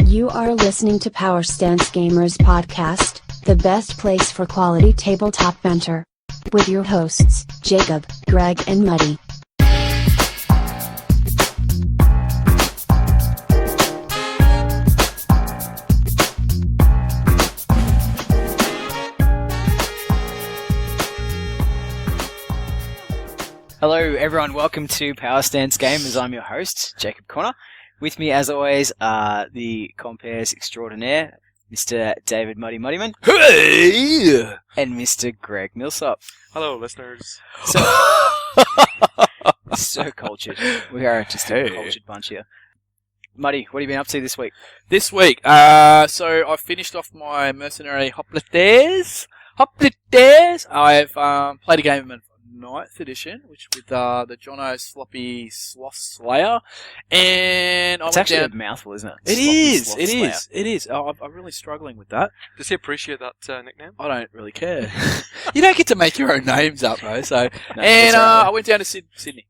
You are listening to Power Stance Gamers Podcast, the best place for quality tabletop banter. With your hosts, Jacob, Greg, and Muddi. Hello everyone, welcome to Power Stance Gamers. I'm your host, Jacob Connor. With me as always are the compares extraordinaire, Mr. David Muddiman. Hey! And Mr. Greg Millsop. Hello, listeners. So cultured. We are just a cultured bunch here. Muddi, what have you been up to this week? This week, so I finished off my mercenary Hoplites. I've played a game of 9th edition, which with the Jonno Sloppy Sloth Slayer, and It's actually a mouthful, isn't it? It is. Oh, I'm really struggling with that. Does he appreciate that nickname? I don't really care. You don't get to make your own names up, though. So, No, and that's right, I went down to Sydney.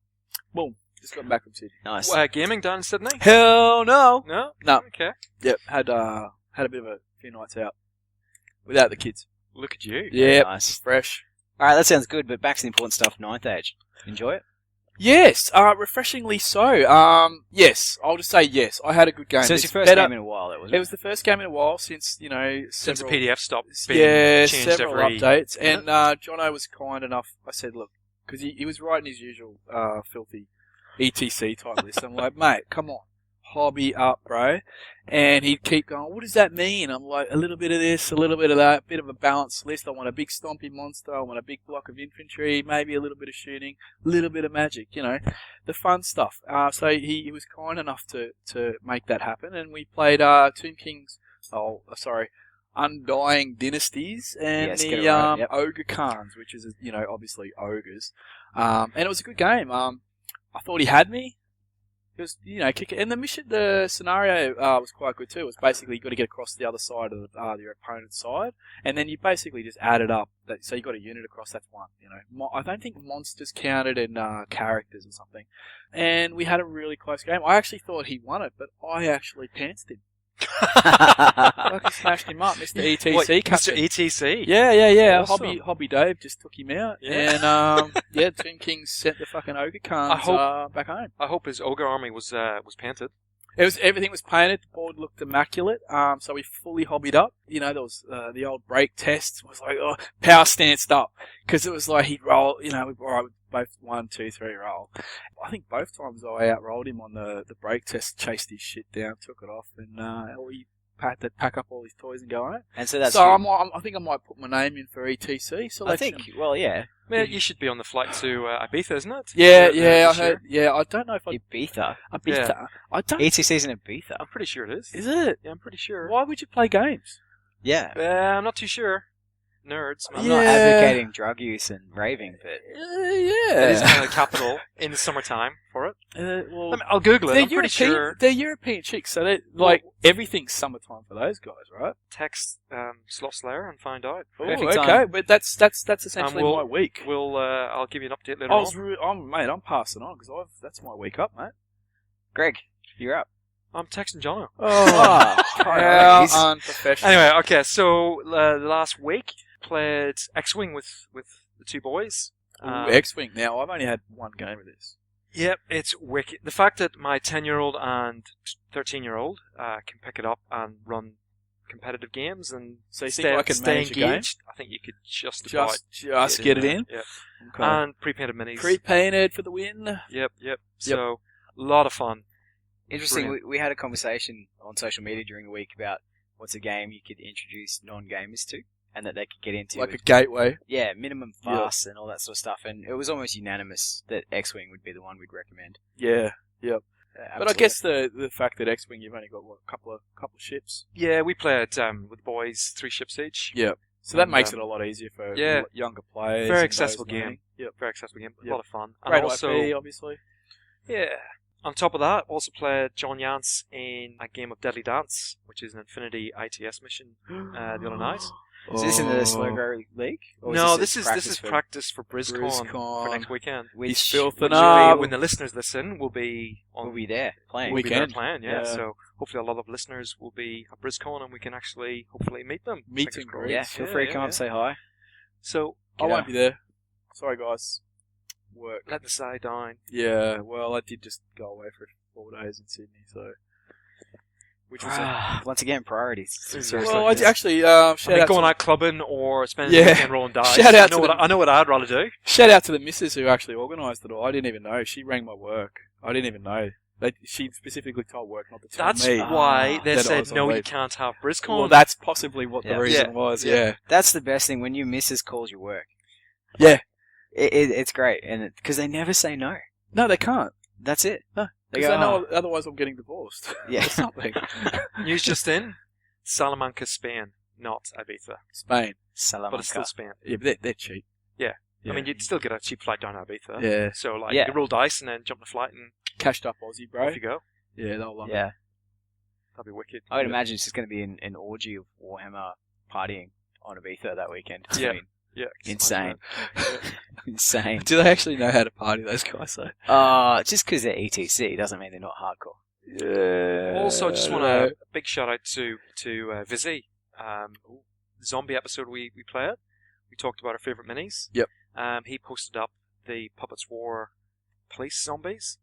Boom, just got back from Sydney. Nice. Gaming down in Sydney? Hell no. No? No. Okay. Yep, had a bit of a few nights out without the kids. Look at you. Yep, Nice. fresh. Alright, that sounds good, but back to the important stuff, 9th age. Enjoy it? Yes, refreshingly so. Yes, I'll just say yes. I had a good game. So it's your It's first better- game in a while, that was it? It was the first game in a while since, Since the several, PDF stopped being changed several every... updates. And Jonno was kind enough. I said, look, because he was writing his usual filthy ETC type list. I'm like, mate, come on. Hobby up, bro. And he'd keep going, what does that mean? I'm like, a little bit of this, a little bit of that, bit of a balanced list. I want a big stompy monster, I want a big block of infantry, maybe a little bit of shooting, a little bit of magic, the fun stuff. So he was kind enough to make that happen, and we played Undying Dynasties and Yes, get the it right, yep. Ogre Khans, which is, obviously ogres. And it was a good game. I thought he had me. It was, and the scenario was quite good too. It was basically you got to get across the other side of your opponent's side, and then you basically just add it up. So you got a unit across, that's one. I don't think monsters counted in characters or something. And we had a really close game. I actually thought he won it, but I actually pantsed him. I smashed him up, Mr. ETC. What, captain. Mr. ETC? Yeah. Awesome. Hobby Dave just took him out, Yeah. and Twin Kings sent the fucking Ogre Khans back home. I hope his ogre army was painted. Everything was painted. The board looked immaculate. So we fully hobbied up. There was the old break test. Was like power stanced up because it was like he'd roll. We both 1, 2, 3 roll. I think both times I outrolled him on the break test. Chased his shit down, took it off, and he had to pack up all his toys and go home. And so that's... I think I might put my name in for ETC selection. I think, well, yeah. Man, you should be on the flight to Ibiza, isn't it? Yeah, This I heard. year? Yeah, I don't know if Ibiza. Ibiza. I don't. ETC's in Ibiza. I'm pretty sure it is. Is it? Yeah, I'm pretty sure. Why would you play games? Yeah. I'm not too sure. Nerds. I'm not advocating drug use and raving, but... It is kind of the capital in the summertime for it. Well, I'll Google it. they're I'm pretty sure. They're European chicks, so everything's summertime for those guys, right? Text Sloth Slayer and find out. Oh, Perfect okay, time. but that's essentially my week. I'll give you an update later on. I'm passing on because that's my week up, mate. Greg, you're up. I'm texting Jonno. Oh, how Jeez. unprofessional. Anyway, okay, so the last week played X-Wing with the two boys. X-Wing. Now I've only had one game of this. Yep, it's wicked. The fact that my 10-year-old and 13-year-old can pick it up and run competitive games and So you think I can stay manage a game? engaged, I think you could just about Just get it in. Yep. Okay. And pre-painted minis. Pre-painted for the win. Yep. So, a lot of fun. Interesting, we had a conversation on social media during the week about what's a game you could introduce non-gamers to, and that they could get into. Like a gateway. Yeah, minimum fuss and all that sort of stuff, and it was almost unanimous that X-Wing would be the one we'd recommend. Yeah, yep. But I guess the fact that X-Wing you've only got a couple of ships. Yeah, we played with boys 3 ships each. Yeah. So that makes it a lot easier for younger players. Very and accessible those game. learning. Yep. Very accessible game. Yep. A lot of fun. And Great also, IP, obviously. yeah. On top of that, also played John Yance in a game of Deadly Dance, which is an Infinity ITS mission the other night. Is this in the Slow Grow League? Or No, this this is for practice for BrizCon for BrizCon. next weekend. which He's filthing Which up. will be, when the listeners listen, we'll be on. will be there playing. We'll be there Weekend. playing, yeah. Yeah. So hopefully a lot of listeners will be at BrizCon and we can actually hopefully meet them. Meet Fingers and crossed. greet. Yeah, feel free to come up and say hi. So I won't be there. Sorry, guys. Work. let the side down. Yeah, well, I did just go away for 4 days in Sydney, so. Which was a, Once again, priorities. Seriously. Well, I actually I shout mean, out going to, out clubbing or spending Yeah. the weekend rolling dice. Shout out I know to I know what I'd rather do. shout out to the missus who actually organised it all. I didn't even know. She rang my work. I didn't even know. She specifically told work not to tell That's me. why they that I said was on no, you leave. can't have BrizCon. Well, that's possibly what Yeah. the reason Yeah. was. Yeah. Yeah. That's the best thing when your missus calls your work. Yeah. It's great, and because they never say no. No, they can't. That's it. No, They because go, they know "Oh." otherwise I'm getting divorced. Yeah. Or something. News just in: Salamanca, Spain, not Ibiza, Spain. Salamanca. but it's still Spain. Yeah, but they're cheap. Yeah. Yeah. I mean, you'd still get a cheap flight down to Ibiza. Yeah. So like, Yeah. you could roll dice and then jump on the flight and Cashed up Aussie, bro. off you go. Yeah, they'll love it. Yeah, That'd be wicked. I would Yeah. imagine it's just going to be an orgy of Warhammer partying on Ibiza that weekend. Yeah. I mean, Yeah. insane. insane. Do they actually know how to party, those guys, though? Just because they're ETC doesn't mean they're not hardcore. Yeah. Also, just want a big shout out to Vizzy. Zombie episode we played. We talked about our favourite minis. Yep. He posted up the Puppets War police zombies.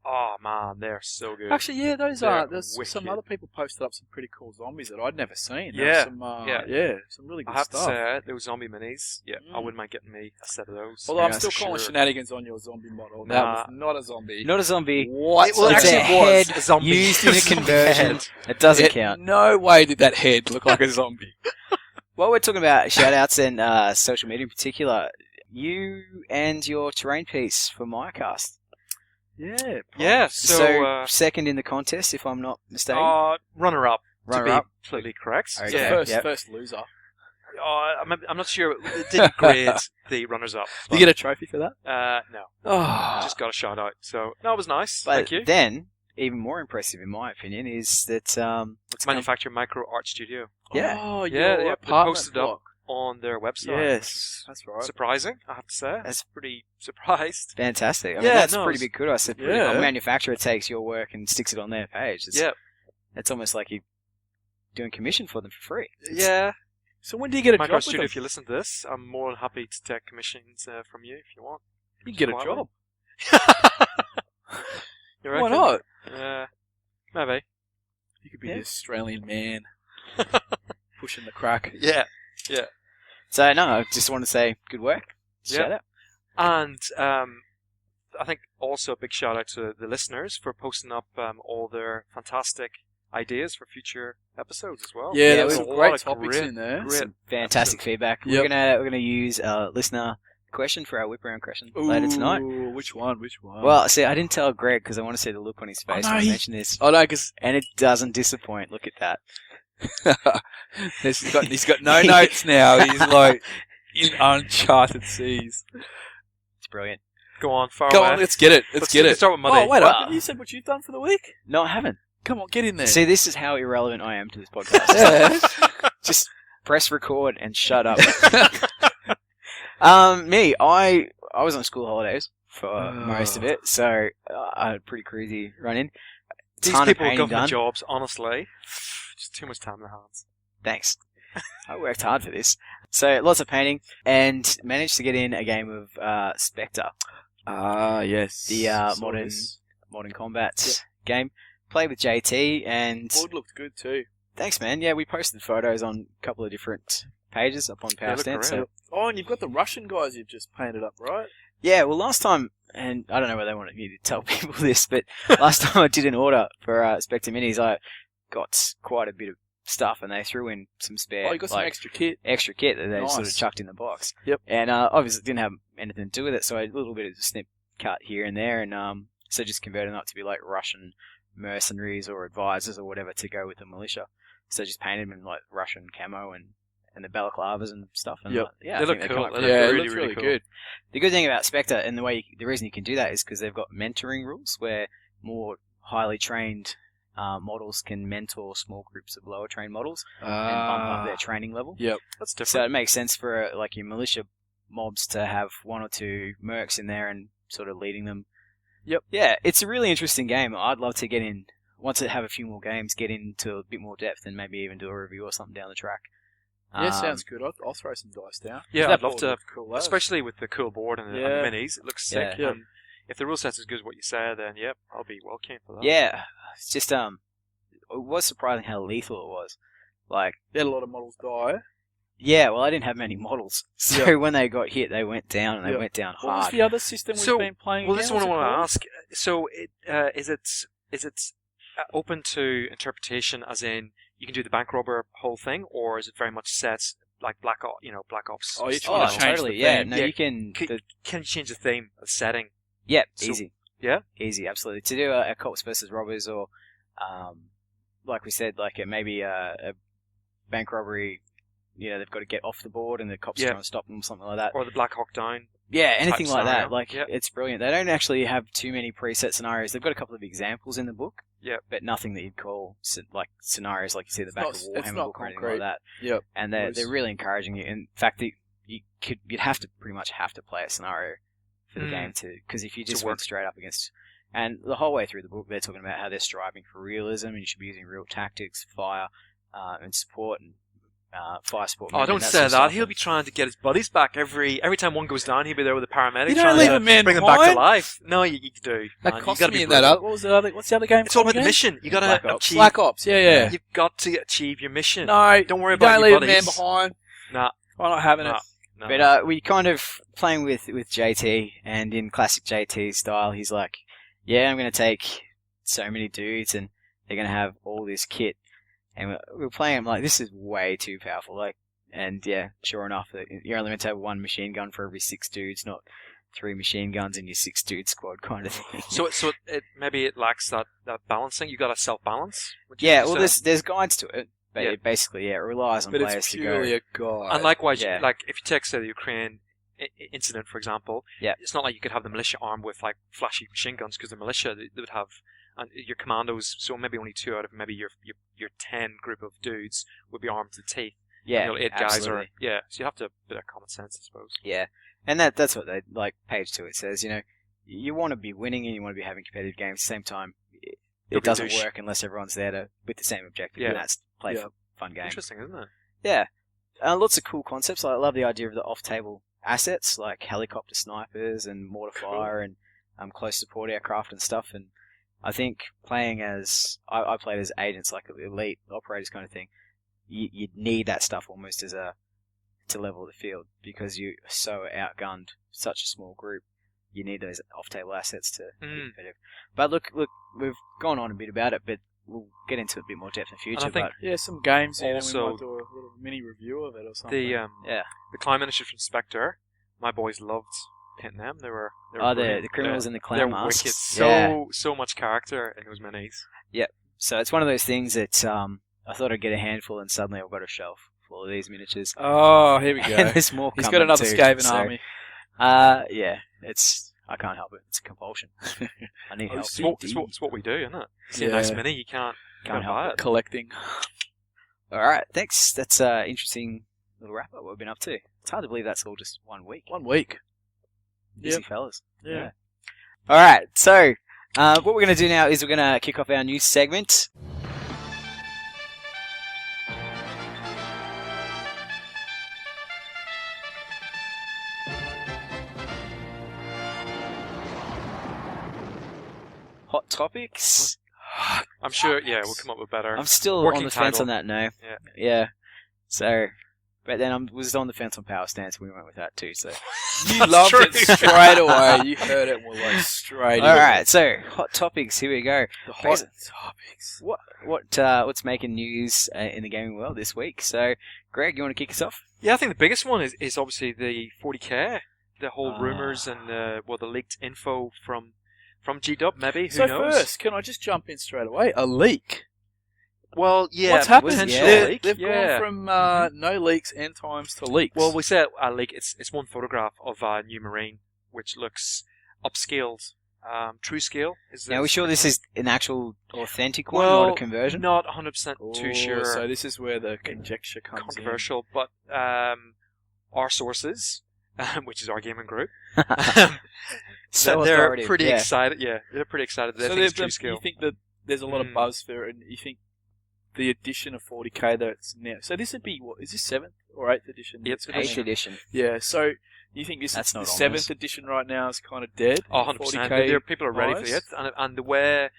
Oh man, they're so good. Actually, yeah, those They're are. There's some wicked. other people posted up some pretty cool zombies that I'd never seen. Yeah, Some, yeah. some really good I have stuff. to say, those zombie minis, I Mm. wouldn't mind getting me a set of those. Although I'm Yeah, still for calling sure. shenanigans on your zombie model. That Nah. was not a zombie. Not a zombie. What? Well, it It's actually a was head a zombie. used in a Zombie conversion. head. It doesn't count. No way did that head look like a zombie. While we're talking about shout-outs and social media in particular, you and your terrain piece for Mycast. Yeah. Yeah, So, second in the contest, if I'm not mistaken. runner up. To Runner be up. completely correct. Okay. The Yeah. first loser. I'm not sure. It didn't grade the runners up. Did you get a trophy for that? No. Oh. Just got a shout out. So no, it was nice. But Thank you. then, even more impressive in my opinion, is that It's Manufactured Micro Art Studio Yeah. Oh, Yeah, your yeah, apartment posted up. block. on their website. Yes, that's right. Surprising, I have to say. That's Pretty surprised. fantastic. I mean, Yeah, that's no, pretty it's- big kudos. A Yeah. manufacturer takes your work and sticks it on their page. Yeah. It's almost like you're doing commission for them for free. Yeah. So when do you get a Micro job with Studio, them? if you listen to this, I'm more than happy to take commissions from you if you want. You get a Why job. You Why reckon? not? Maybe. You could be Yeah. the Australian man pushing the crack. Yeah. So, no, I just want to say good work. Yeah. Shout out. And I think also a big shout out to the listeners for posting up all their fantastic ideas for future episodes as well. Yeah, Yeah, there was we- some a great lot of topics great- in there. great Some fantastic feedback. Yep. We're gonna use a listener question for our whip around question later tonight. Ooh, which one? Which one? Well, see, I didn't tell Greg because I want to see the look on his face no, when I he- mention this, oh no, because and it doesn't disappoint. Look at that. he's got no notes now. He's like in uncharted seas. It's brilliant. Go on, far Come away. on, let's get it. Let's get it. start with Muddi. Oh wait, Well- you said what you've done for the week. No, I haven't. Come on, get in there. See, this is how irrelevant I am to this podcast. Yeah. Just press record and shut up. I was on school holidays for most of it, so I had a pretty crazy run in. These Ton of people with painting government done. jobs, honestly, just too much time in their hands. Thanks. I worked hard for this. So lots of painting and managed to get in a game of Spectre, Ah, yes. the Saw modern this. combat game. Played with JT and Board looked good too. thanks, man. Yeah, we posted photos on a couple of different pages up on They Power look Stand. great. So Oh, and you've got the Russian guys you've just painted up, right? yeah, well, last time, and I don't know whether they wanted me to tell people this, but last time I did an order for Spectre Minis, I got quite a bit of stuff, and they threw in some spare, Oh, you got some extra kit. extra kit that they sort of Nice. chucked in the box. Yep. And obviously didn't have anything to do with it, so I had a little bit of a snip cut here and there, and so just converted that to be like Russian mercenaries or advisors or whatever to go with the militia. So just painted them in like Russian camo and the balaclavas and stuff. And Yep. yeah, They I look think cool. come up They pretty look Yeah, it really, looks really really cool. good. the good thing about Spectre, and the reason you can do that is because they've got mentoring rules where more highly trained models can mentor small groups of lower trained models and bump up their training level. Yep. That's different. So it makes sense for like your militia mobs to have 1 or 2 mercs in there and sort of leading them. Yep. Yeah, it's a really interesting game. I'd love to get in, once I have a few more games, get into a bit more depth and maybe even do a review or something down the track. Yeah, sounds good. I'll throw some dice down. Yeah, That I'd love board to, looks cool, especially with the cool board and the minis. It looks sick. Yeah. And if the rule set's as good as what you say, then yep, I'll be well keen for that. Yeah, it's just it was surprising how lethal it was. Like, They had a lot of models die. yeah, well, I didn't have many models, so when they got hit, they went down and they went down What was hard. the other system we've been playing? Well, this is again? what I want What's to ask. So, is it open to interpretation, as in you can do the bank robber whole thing, or is it very much set like Black Ops? Oh, you're Oh, trying to change totally. the Yeah, theme. no, Yeah, you can. Can you change the theme, the setting? Yep, So- easy. Yeah? Easy, absolutely. To do a cops versus robbers, or like we said, like maybe a bank robbery. You know, they've got to get off the board, and the cops Yeah. trying to stop them, something like that. Or the Black Hawk Down? Yeah, anything like scenario. that. Like, Yep. it's brilliant. They don't actually have too many preset scenarios. They've got a couple of examples in the book. Yep. But nothing that you'd call like scenarios like you see at the back not- of it's the Warhammer not book or anything concrete. like that. Yep. And they're Loose. really encouraging you. In fact, you'd have to pretty much have to play a scenario for the game because if you just work. went straight up against, and the whole way through the book they're talking about how they're striving for realism and you should be using real tactics, fire, and support and fire support. Oh, movement, don't that say sort of that. stuff. He'll be trying to get his buddies back every time one goes down. He'll be there with a paramedic. You don't trying leave to a man bring him back to behind. life. No, you do. That man. You cost gotta me be in that brutal. other. What was the other? What's the other game? It's all called about the again? mission. You gotta Black Ops. achieve. Black Ops. Yeah. You've got to achieve your mission. No, Don't worry you about don't your leave a man buddies. behind. Nah. I'm not having Nah. it. No. But we kind of playing with JT, and in classic JT style, he's like, "Yeah, I'm going to take so many dudes, and they're going to have all this kit." And we're playing. I'm like, "This is way too powerful." Like, and yeah, sure enough, you're only meant to have 1 machine gun for every 6 dudes, not 3 machine guns in your 6 dude squad kind of thing. So maybe it lacks that balancing. You got to self balance. Yeah, well, there's guides to it, but Yeah. it basically, it relies on But players it's to go. purely a guide. And likewise, Yeah. like if you take say the Ukraine incident for example, Yeah. it's not like you could have the militia armed with like flashy machine guns because the militia they would have and your commandos. So maybe only 2 out of maybe your 10 group of dudes would be armed to the teeth. Yeah, And your 8 guys absolutely. are So you have to have a bit of common sense, I suppose. Yeah, and that's what they like. Page 2 it says, you know, you want to be winning and you want to be having competitive games. At the same time, Don't it be a doesn't douche. work unless everyone's there with the same objective. Yeah. And that's play Yeah. fun game. Interesting, isn't it? Yeah, lots of cool concepts. I love the idea of the off-table assets like helicopter snipers and mortar fire and close support aircraft and stuff. And I think playing as I played as agents, like elite operators kind of thing. You need that stuff almost as to level the field because you're so outgunned, such a small group. You need those off-table assets to be competitive. But look, we've gone on a bit about it, but we'll get into a bit more depth in the future. I think Yeah, some games in, and we Also- might do a little mini review of it or something. The the climb initiative from SPECTRE, my boys loved painting them. They were the criminals in the clown they're masks. wicked. So much character in those minis. So it's one of those things that I thought I'd get a handful, and suddenly I've got a shelf full of these miniatures. Oh, here we go. And there's more He's coming got another too, Skaven so, army. Yeah, I can't help it. It's a compulsion. I need help. It's what we do, isn't it? See a nice Yeah. mini, you can't Can't help buy it. it. Collecting. All right, thanks. That's interesting little wrap up. What we've been up to. It's hard to believe that's all just 1 week. 1 week. Busy Yep. fellas. Yeah. All right, so what we're going to do now is we're going to kick off our new segment. Hot topics. I'm sure, we'll come up with better. I'm still on Working the fence title. on that now. Yeah. Yeah. So, but then I was on the fence on power stance. We went with that too. So. You loved it straight away. You heard it and were like straight All in. right. So hot topics. Here we go. The hot topics. What's making news in the gaming world this week? So, Greg, you want to kick us off? Yeah, I think the biggest one is obviously the 40k. The whole Ah. rumours and the leaked info from G-Dub, maybe. Who So knows? first, can I just jump in straight away? A leak. Well, yeah. What's happened? potential Yeah. leak. They've Yeah. gone from no leaks end times to leaks. Well, we said a leak. It's one photograph of a new Marine, which looks upscaled True scale is. Now, are we sure this is an actual authentic one, well, not a conversion? Not 100% too sure. So this is where the conjecture comes Controversial, but our sources, which is our gaming group, So they're authoritative, pretty yeah. excited. Yeah, they're pretty excited. They in. So think it's true there's scale. you think that there's a lot of buzz for it, and you think the edition of 40k that's now. So this would be what is this 7th or 8th edition? It's 8th edition. Yeah. So you think That's the not 7th edition right now is kind of dead? Oh, 100%. 40k There people are ready wise? for it, and the way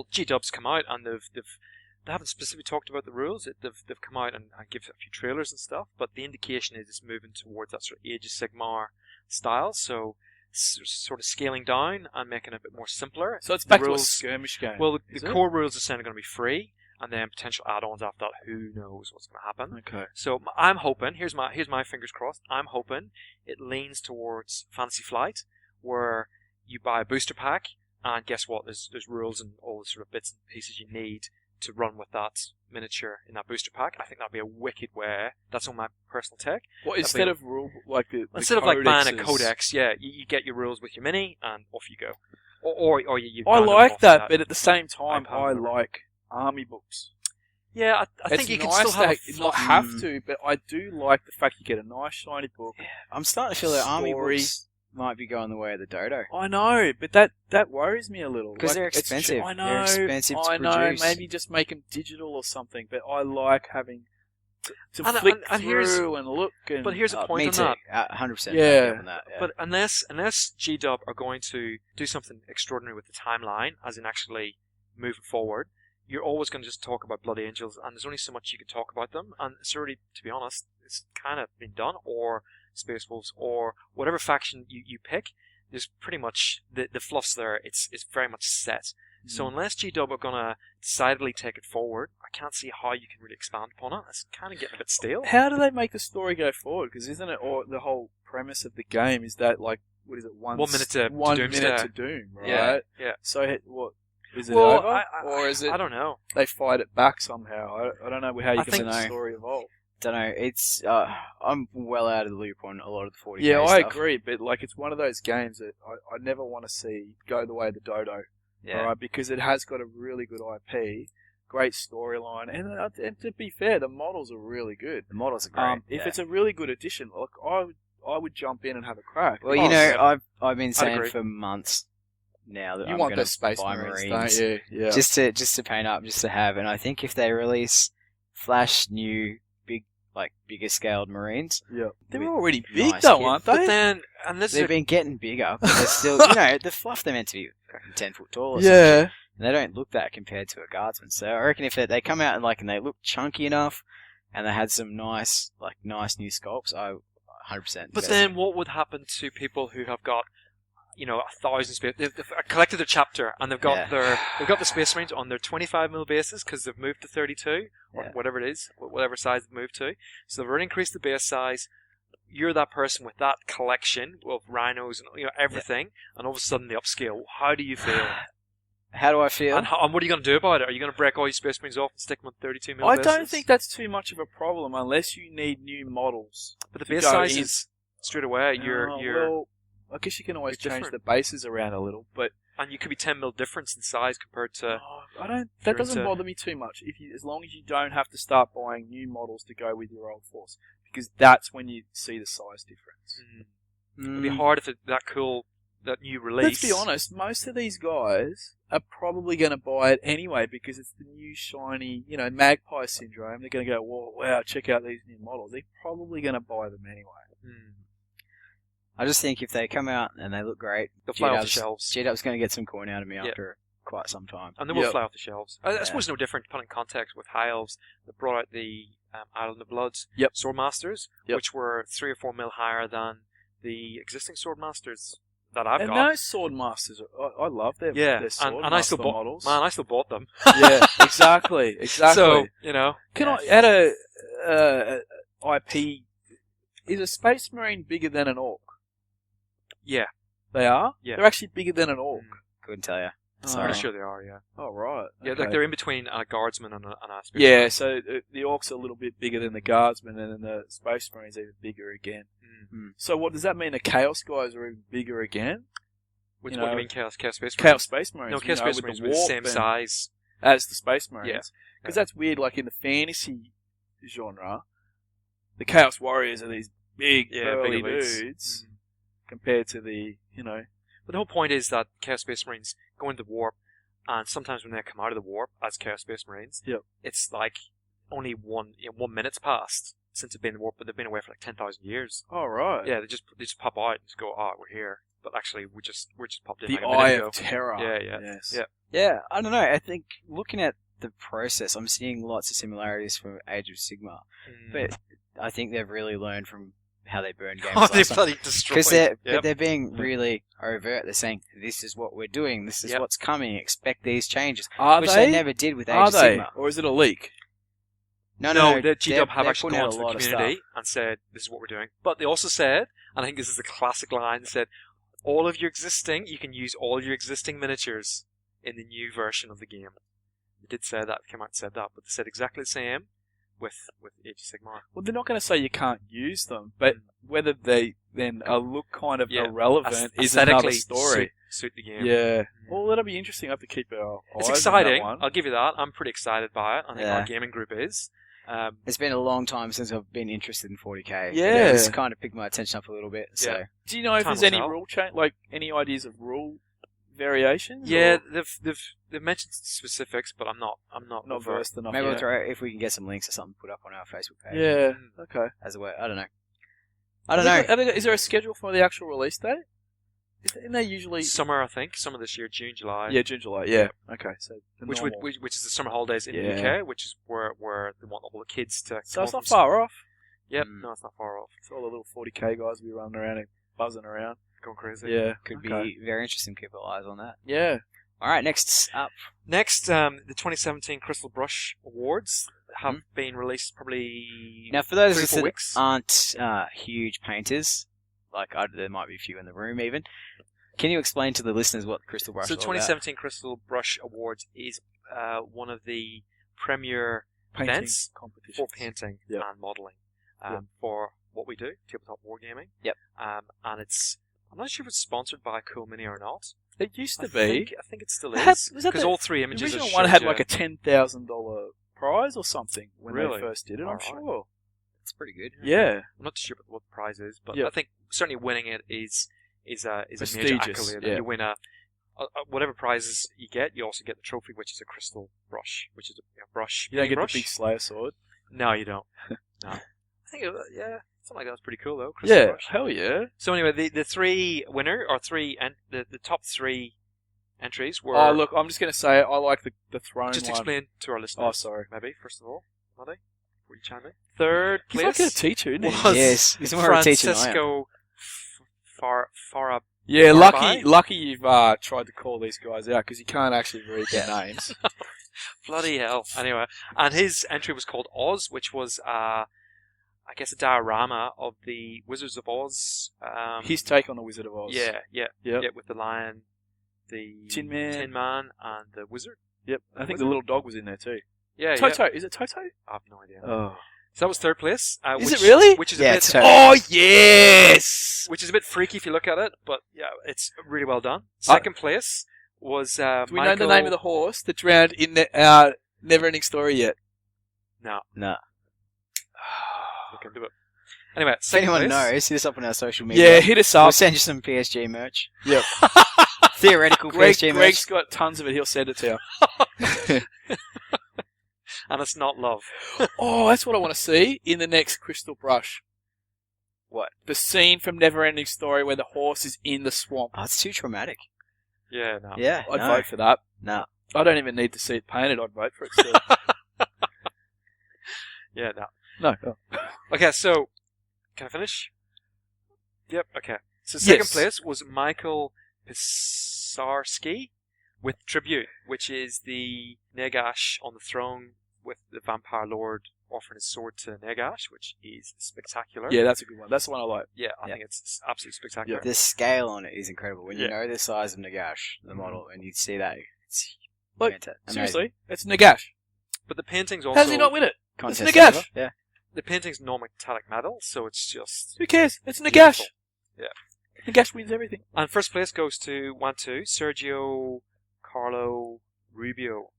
G-Dub's come out and they haven't specifically talked about the rules. They've come out and give a few trailers and stuff, but the indication is it's moving towards that sort of Age of Sigmar style. So sort of scaling down and making it a bit more simpler. So it's The back to a rules- skirmish game. Well, is the it? core rules are saying are going to be free, and then potential add-ons after that. Who knows what's going to happen? Okay. So I'm hoping. Here's my fingers crossed. I'm hoping it leans towards Fantasy Flight, where you buy a booster pack, and guess what? There's rules and all the sort of bits and pieces you need to run with that miniature in that booster pack. I think that'd be a wicked way. That's on my personal take. Well, instead of rule like the Instead of like buying a codexes- codex, yeah, you get your rules with your mini, and off you go. Or you. I download them like off that, but at the same time, iPad, I whatever. like army books. Yeah, I think It's you can nice still have a to not fluff. have to, but I do like the fact you get a nice shiny book. I'm starting to feel that army Story. books might be going the way of the dodo. I know, but that worries me a little. Because they're it's expensive. I know, They're expensive to I know. produce. Maybe just make them digital or something. But I like having to And- flick and here's- through and look. And But here's a point Me on too. that. 100%. Yeah. On that, yeah. But unless G-Dub are going to do something extraordinary with the timeline, as in actually moving forward, you're always going to just talk about Blood Angels, and there's only so much you can talk about them, and it's already, to be honest, it's kind of been done, or Space Wolves, or whatever faction you pick, there's pretty much, the fluff's there, it's very much set. So unless G-Dub are going to decidedly take it forward, I can't see how you can really expand upon it. It's kind of getting a bit stale. How do they make the story go forward? Because isn't it, or the whole premise of the game is that like what is it? 1 minute to 1 Doomsday. minute to doom, right? Yeah, yeah. So what is it Well, over, or is it I don't know. they fight it back somehow? I don't know how you I can think make the so. story evolve. Don't know. It's I'm well out of the loop on a lot of the 40k Yeah, I stuff. agree, but like it's one of those games that I never want to see go the way of the dodo, Yeah. alright? Because it has got a really good IP, great storyline, and to be fair, the models are really good. The models are great. If yeah. it's a really good addition, look, I would jump in and have a crack. Well, Oh, you know, yeah. I've been saying agree. for months now that you I'm want gonna the Space buy Marines, Marines, don't you? Yeah. just to paint up, just to have. And I think if they release Flash new bigger scaled Marines, Yeah. They're with already big nice though, kit. aren't But they? then, and this is they've a been getting bigger, but they're still, the fluff they're meant to be fucking 10 foot tall. Or something. Yeah. And they don't look that compared to a guardsman. So I reckon if they come out and they look chunky enough, and they had some nice new sculpts, I 100%. But invest. then, what would happen to people who have got, 1,000 space? They've collected a chapter, and they've got the Space Marines on their 25mm bases because they've moved to 32 or Yeah. whatever it is, whatever size they've moved to. So they've already increased the base size. You're that person with that collection of rhinos and everything, and all of a sudden they upscale. How do you feel? How do I feel? And what are you going to do about it? Are you going to break all your Space Marines off and stick them on 32mm I bases? don't think that's too much of a problem unless you need new models. But the to base go size in. is straight away. Well, I guess you can always you're change different. the bases around a little, but and you could be 10mm difference in size compared to. I don't. you're That doesn't into- bother me too much. As long as you don't have to start buying new models to go with your old force, because that's when you see the size difference. It'd be hard if that new release. Let's be honest. Most of these guys are probably going to buy it anyway because it's the new shiny, magpie syndrome. They're going to go, "Whoa, wow! Check out these new models." They're probably going to buy them anyway. I just think if they come out and they look great, They'll fly off the shelves. G-Dub's going to get some coin out of me Yeah. after quite some time. And they will Yep. fly off the shelves. I Yeah. suppose no different, put in context with High Elves that brought out the Island of Bloods Yep. Swordmasters, Yep. which were 3 or 4 mil higher than the existing Swordmasters that I've And got. those sword masters, I love their Yeah, their sword and I still master bought models. Man, I still bought them. Yeah, exactly. So, Can Yeah. I add a IP? Is a space marine bigger than an orc? yeah, They are. Yeah. They're actually bigger than an orc. Couldn't tell you. Oh. Sorry. pretty sure they are, yeah. Oh right. Yeah, Okay. like they're in between a guardsman and a space Yeah, marine. so the orcs are a little bit bigger than the guardsmen, and then the space marines are even bigger again. Mm. So what does that mean? The chaos guys are even bigger again? What you do you know, mean Chaos Space Marines? Chaos Space Marines. No, Chaos you know, Space with Marines the were the warp same and- size. as the Space Marines. Yeah. Because that's weird, like in the fantasy genre, the Chaos Warriors are these big, burly big elites. dudes compared to the, you know... But the whole point is that Chaos Space Marines go into warp, and sometimes when they come out of the warp as Chaos Space Marines, Yep. it's like only 1 minute's passed since they've been in warp, but they've been away for like 10,000 years. Oh, right. Yeah, they just pop out and just go, oh, we're here. But actually, we're just popped in The like a minute Eye ago. of Terror. Yeah. Yes. Yeah. Yeah, I don't know. I think looking at the process, I'm seeing lots of similarities from Age of Sigmar, but I think they've really learned from how they burn games Oh, they last time. bloody destroyed. Because Yep. they're being really overt. They're saying, this is what we're doing, this is what's coming, expect these changes. Are Which they? they never did with Age Are of they? Sigmar. Or is it a leak? No, the GW have they're actually putting gone out to a the lot of community stuff. and said, this is what we're doing. But they also said, and I think this is the classic line, said, you can use all your existing miniatures in the new version of the game. They did say that, came out and said that, but they said exactly the same with Age of Sigmar. Well, they're not going to say you can't use them, but whether they then look kind of Yeah. irrelevant is another Aesthetically story. Suit the game. Yeah. Well, that'll be interesting. I have to keep our It's eyes on that exciting. one. I'll give you that. I'm pretty excited by it. I think Yeah. our gaming group is. It's been a long time since I've been interested in 40k. Yeah. It's kind of picked my attention up a little bit. So Yeah. Do you know if Time there's will any tell. rule change, like any ideas of rule variations? Yeah, or they've mentioned specifics, but I'm not not versed enough. maybe we'll yet? throw if we can get some links or something put up on our Facebook page. Yeah. Okay. As a way, I don't know. I don't know. Is there a schedule for the actual release date? Isn't there usually? Summer, I think. Summer this year, June, July. Yeah, June, July. Yeah. Okay. So the Which normal. which is the summer holidays in Yeah. the UK, which is where they want all the kids to. So come it's home not from far off. Yep, Mm. no, it's not far off. So all the little 40k guys will be running around and buzzing around. Going crazy. Yeah. Could okay. be very interesting. Keep our eyes on that. Yeah. All right, next up. Next, the 2017 Crystal Brush Awards have been released probably Now, for those 3 or of us 4 that weeks. aren't huge painters, like there might be a few in the room even, can you explain to the listeners what Crystal Brush So is the all about? 2017 Crystal Brush Awards is one of the premier Painting events competitions. for painting Yep. and modelling Yep. for what we do, tabletop wargaming. Yep. And I'm not sure if it's sponsored by Cool Mini or not. It used to be. I think it still It had- is. was that Because the- all 3 The images original are one showed had you. like a $10,000 prize or something when Really? they first did it. I'm Alright. sure. It's pretty good. Yeah. I'm not too sure what the prize is, but Yep. I think certainly winning it is a major Prestigious, accolade. yeah. You win whatever prizes you get, you also get the trophy, which is a crystal brush, which is a brush. You don't get brush. the big Slayer sword. No, you don't. No. I think something like that was pretty cool though. Crystal Yeah. brush. Hell yeah. So anyway, the 3 winner or 3 and the top 3 entries were. Oh, look, I'm just going to say I like the throne just one. explain to our listeners. Oh, sorry. Maybe first of all, Muddi, before you chime in. Third He's place like a teacher, isn't he? was Yes, he's more of a teacher than I am. Francisco Farab. Yeah, Bye-bye. lucky you've tried to call these guys out because you can't actually read their names. Bloody hell. Anyway, and his entry was called Oz, which was, I guess, a diorama of the Wizards of Oz. His take on the Wizard of Oz. Yeah, Yep. with the lion, the Tin Man. and the wizard. Yep. I think the little dog was in there too. Yeah, Toto. Is it Toto? I have no idea. Oh. So that was third place. Is it really? Which is Yeah, a it's bit, Toto. Oh, yes! which is a bit freaky if you look at it, but yeah, it's really well done. Second place was Do we Michael... know the name of the horse that drowned in the Never-Ending Story yet? No. No. Look into it. Anyway, If second anyone place. knows, hit us up on our social media. Yeah, hit us We'll up. send you some PSG merch. Yep. Theoretical PSG merch. Greg's got tons of it. He'll send it to you. And it's not love. Oh, that's what I want to see in the next Crystal Brush. What? The scene from Never-Ending Story where the horse is in the swamp. Oh, it's too traumatic. Yeah, no. Yeah, I'd no. vote for that. No. I don't even need to see it painted. I'd vote for it still. Yeah, no. No. Oh. Okay, so can I finish? Yep. Okay. So second Yes. place was Michael Pisarski with Tribute, which is the Nagash on the throne with the Vampire Lord offering his sword to Nagash, which is spectacular. Yeah, that's a good one. That's the one I like. Yeah, I Yeah. think it's absolutely spectacular. The scale on it is incredible. When you Yeah. know the size of Nagash, the model, and you see that, it's Like, fantastic. seriously, it's Nagash. But the painting's also How does he not win it? Contest It's Nagash. over. Yeah. the painting's non-metallic metal, so it's just Who cares? It's Nagash. beautiful. Yeah. Nagash wins everything. And first place goes to Sergio Carlo Rubio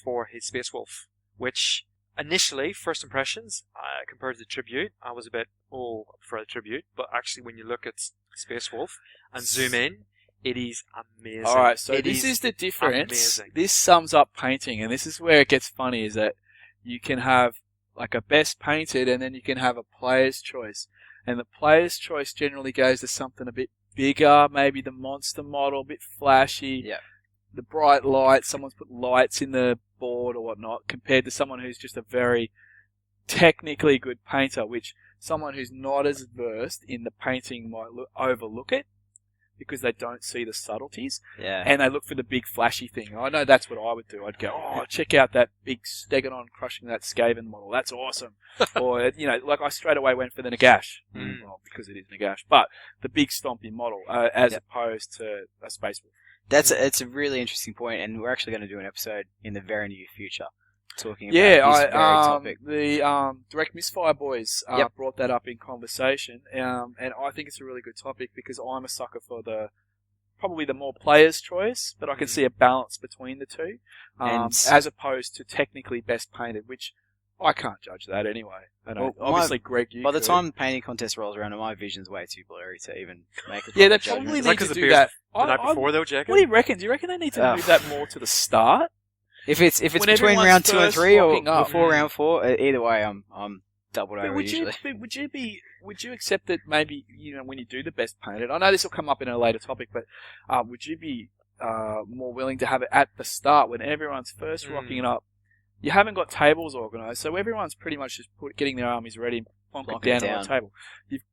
for his Space Wolf, which initially, first impressions, compared to the Tribute, I was a bit, for the Tribute, but actually when you look at Space Wolf and zoom in, it is amazing. Alright, so this is the difference. Amazing. This sums up painting, and this is where it gets funny, is that you can have like a best painted, and then you can have a player's choice. And the player's choice generally goes to something a bit bigger, maybe the monster model, a bit flashy. Yeah. The bright lights, someone's put lights in the board or whatnot, compared to someone who's just a very technically good painter, which someone who's not as versed in the painting might overlook it because they don't see the subtleties. Yeah. And they look for the big flashy thing. I know that's what I would do. I'd go, check out that big Stegonon crushing that Skaven model. That's awesome. Or, like I straight away went for the Nagash. Well, because it is Nagash. But the big stompy model, as opposed to a Space Wolf. It's a really interesting point, and we're actually going to do an episode in the very near future talking about this very topic. The Direct Misfire boys brought that up in conversation, and I think it's a really good topic because I'm a sucker for probably the more player's choice, but I can see a balance between the two, as opposed to technically best painted, which I can't judge that anyway. Obviously, Greg, you by the could. time the painting contest rolls around, my vision's way too blurry to even make a Yeah, they judgment. probably Is that need 'cause to the do beers that. the night before, though, Jacob? What do you reckon? Do you reckon they need to move that more to the start? If it's When between everyone's round 2 and first 3 or rocking up. before round 4, either way, I'm doubled over usually. Would you accept that maybe when you do the best painted? I know this will come up in a later topic, but would you be more willing to have it at the start when everyone's first rocking it up? You haven't got tables organised, so everyone's pretty much just getting their armies ready, plonking down on the table.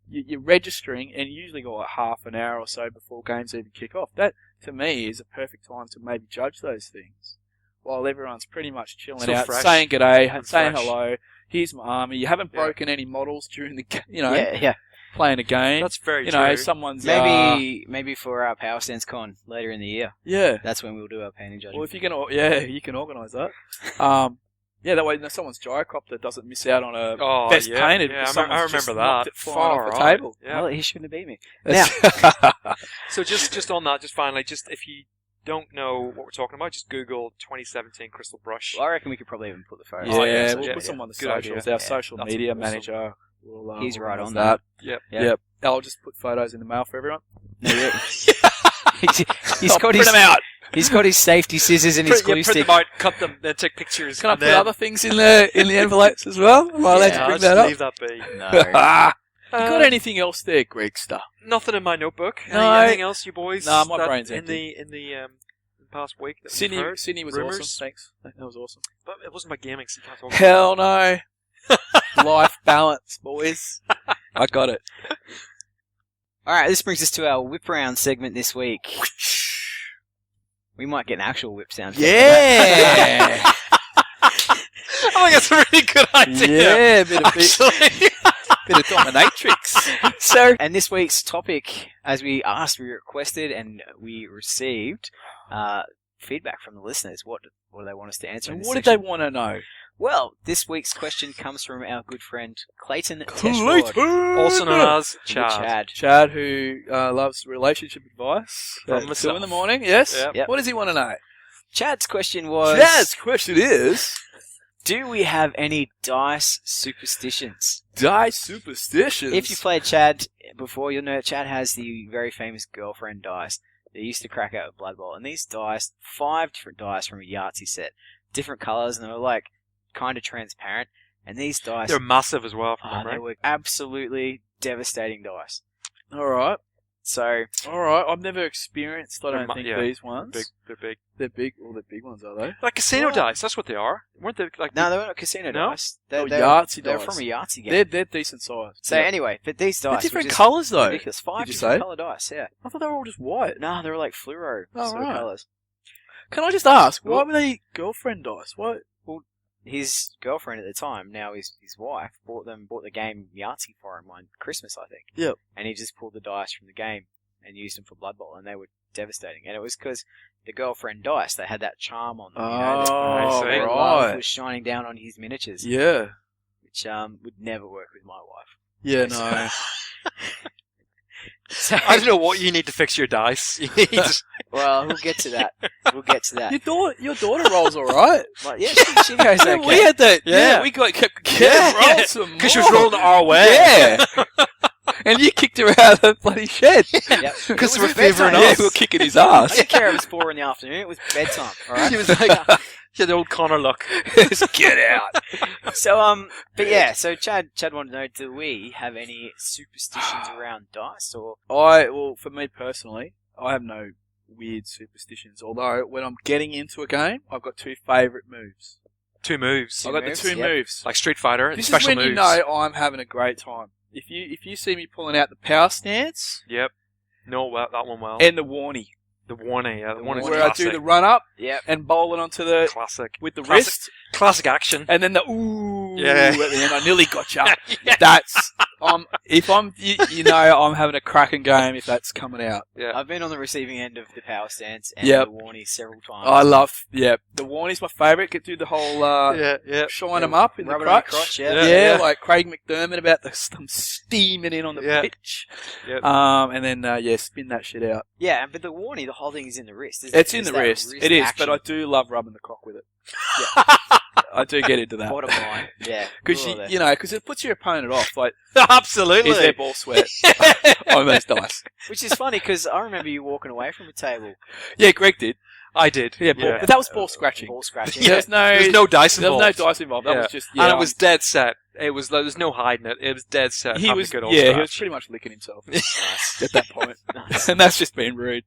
You're registering, and you usually got half an hour or so before games even kick off. That, to me, is a perfect time to maybe judge those things. While everyone's pretty much chilling Still out, fresh. saying g'day, And saying fresh. hello, here's my army. You haven't broken any models during the, Yeah. playing a game. That's very true. Someone's... Maybe for our Power Stance Con later in the year. yeah. That's when we'll do our painting judgment. Well, if you can, you can organise that. That way someone's gyrocopter doesn't miss out on a best painted. Yeah, because I someone's just remember knocked that. it flying off the Far table. Yeah. Well, he shouldn't have beat me. So just on that, just finally, just if you don't know what we're talking about, just Google 2017 Crystal Brush. Well, I reckon we could probably even put the photos. Yeah, on we'll social put media. some on the Good socials. idea. Our social That's media awesome. manager will He's right organise on that. Yep. Yep. I'll just put photos in the mail for everyone. No, yeah. He's I'll got print his them out. He's got his safety scissors and his glue Print stick. them out, cut them, then take pictures. Can I and put then... other things in the envelopes as well? Am I allowed to bring let's that up? leave that be. No. You got anything else there, Gregster? Nothing in my notebook. No. Anything else, you boys? No, my that brain's in empty. the past week. That Sydney, we've heard? Sydney was Rumours? awesome. Thanks. That was awesome. But it wasn't about gaming, so you can't talk Hell no. Life balance, boys. I got it. All right, this brings us to our whip round segment this week. We might get an actual whip sound. Yeah. I think that's a really good idea. Yeah, bit of dominatrix. And this week's topic, as we asked, we requested, and we received feedback from the listeners. What do they want us to answer? And in what this did they section? want to know? Well, this week's question comes from our good friend Clayton. Also known as Chad. Chad, who loves relationship advice. From At 2 myself. in the morning, yes? Yep. What does he want to know? Chad's question was... Chad's question is... Do we have any dice superstitions? Dice superstitions? If you played Chad before, you'll know Chad has the very famous girlfriend dice that he used to crack out with Blood Bowl. And these dice, 5 different dice from a Yahtzee set, different colours, and they were like kind of transparent. And these dice... They're massive as well, from they memory. were absolutely devastating dice. Alright. So... Alright, I've never experienced, I They're don't ma- think, yeah, these ones. They're big. They're big. Well, they're big ones, are they? Like casino What? dice, that's what they are. Weren't they like... No, they weren't casino No? dice. Oh, They're Yahtzee They're dice. from a Yahtzee game. They're decent size. So Yeah. anyway, but these They're dice different were just colours, though. ridiculous. 5 Did you different say? colour dice, yeah. I thought they were all just white. No, they were like fluoro Oh, sort of right. colours. Can I just ask, why Well- were they girlfriend dice? Why? His girlfriend at the time, now his wife, bought the game Yahtzee for him on Christmas, I think. Yep. And he just pulled the dice from the game and used them for Blood Bowl, and they were devastating. And it was because the girlfriend dice, they had that charm on them. Oh, their right. love was shining down on his miniatures, Yeah. which would never work with my wife. Yeah, no. So, I don't know what you need to fix your dice. You need to- well, we'll get to that. We'll get to that. Your daughter rolls all right. But yeah, she goes okay. We had that. Yeah. We got kept Yeah. roll some Because she was rolling our way. Yeah. And you kicked her out of the bloody shed. Yep. Because It we're was bedtime. favouring Yeah, us. we were kicking his I ass. didn't care if it was 4 in the afternoon. It was bedtime. All right. She was like, yeah, the old Connor look. Just get out. So but yeah. So Chad wanted to know: do we have any superstitions around dice, or Well, for me personally, I have no weird superstitions. Although when I'm getting into a game, I've got 2 favourite moves. 2 moves. I've got moves, the 2 yep. moves. Like Street Fighter. This special is when moves. you know I'm having a great time. If you see me pulling out the power stance Yep. No, well, that one well. and the warnie, The warning, yeah. The warning is where I classic. do the run up yeah? and bowl it onto the Classic. with the Classic. wrist, Classic action. and then the ooh Yeah. at the end. I nearly got you. Yeah. That's if I'm you know I'm having a cracking game if that's coming out. Yeah. I've been on the receiving end of the power stance and Yep. the warnie several times. I love the warnie's my favourite. Get do the whole Yeah. shine them up in the Rub it on your crotch. crotch, yeah. Yeah, Yeah. like Craig McDermott about them steaming in on the Yeah. pitch. Yep. And then spin that shit out. Yeah, but the warnie, the whole thing is in the wrist. It's in the wrist. It is, action. but I do love rubbing the cock with it. I do get into that. Bottom line, yeah. Because we're all there. because it puts your opponent off. Like, Absolutely. is their ball sweat on those dice? Which is funny because I remember you walking away from a table. Yeah, Greg did. I did. Yeah, but that was ball scratching. Ball scratching. Yeah. There's There's no dice there was involved. no dice involved. That Yeah. was just And it was dead set. It was there was no hiding it. It was dead set. he having was a good old he was scratch. pretty much licking himself Nice. at that point, Nice. and that's just being rude.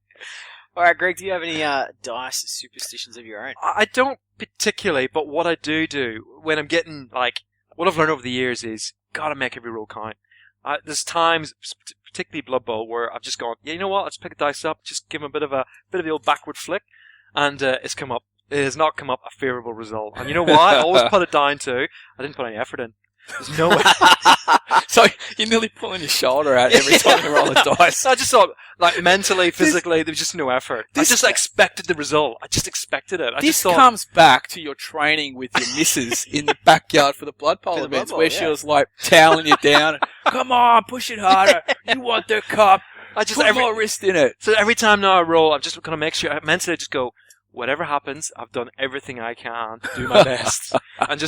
All right, Greg, do you have any dice superstitions of your own? I don't particularly, but what I do when I'm getting like what I've learned over the years is gotta make every roll count. There's times, particularly Blood Bowl, where I've just gone, yeah, you know what? Let's pick a dice up, just give him a bit of the old backward flick, and it's come up. It has not come up a favourable result. And you know why? I always put it down to I didn't put any effort in. There's no way. So you're nearly pulling your shoulder out every time you roll a dice. I just thought, like, mentally, physically, there was just no effort. I This- just expected the result. I just expected it. I This just thought, comes back to your training with your missus in the backyard for the blood pole For the Blood events, Bowl, where she yeah. was like toweling you down. Come on, push it harder. You want the cup? I just Put more wrist in it. so every time now I roll, I'm just going to make sure, mentally I just go, whatever happens, I've done everything I can to do my best. and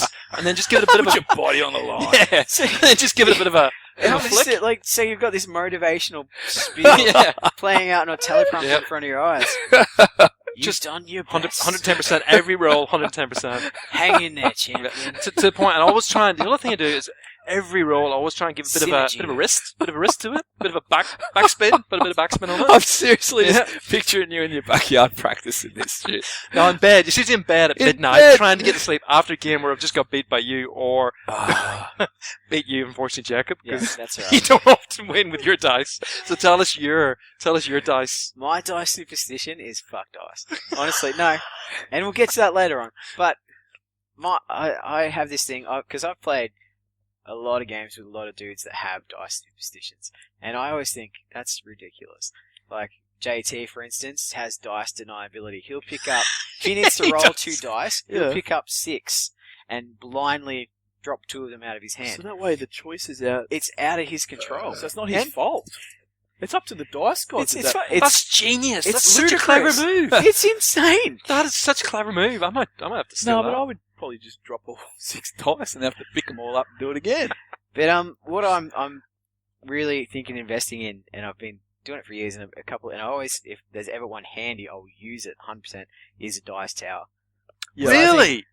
then just give it a bit of Put a, your body on the line. yeah, and then just give it a bit of a Obviously, like, so you've got this motivational speech yeah. playing out on a teleprompter Yep. in front of your eyes. You've Just done your 100, best. 110%, every roll, 110%. Hang in there, champion. to the point, and I always try and, the other thing I do is, every roll, I always try and give a bit Synergy. of a wrist to it, bit of a backspin, put a bit of backspin on it. I'm seriously Yeah. just picturing you in your backyard practicing this shit. Now in bed, you're usually in bed at In midnight, bed. trying to get to sleep after a game where I've just got beat by you, or beat you, unfortunately, Jacob, Yeah, because that's you right. don't often win with your dice. So tell us your dice. My dice superstition is fuck dice. Honestly, no. And we'll get to that later on. But I have this thing, because I've played a lot of games with a lot of dudes that have dice superstitions. And I always think, that's ridiculous. Like, JT, for instance, has dice deniability. He'll pick up, if he needs to He roll does. 2 dice, he'll Yeah. pick up 6 and blindly drop 2 of them out of his So hand. that way the choice is out. It's out of his control. So it's not his And- fault. It's up to the dice gods. It's That's genius. it's That's such a clever ludicrous. move. It's insane. That is such a clever move. I might have to steal No, that. but I would probably just drop all 6 dice and have to pick them all up and do it again. But what I'm really thinking investing in, and I've been doing it for years, and a couple, and I always, if there's ever one handy, I'll use it 100%. Is a dice tower. Yeah. Really?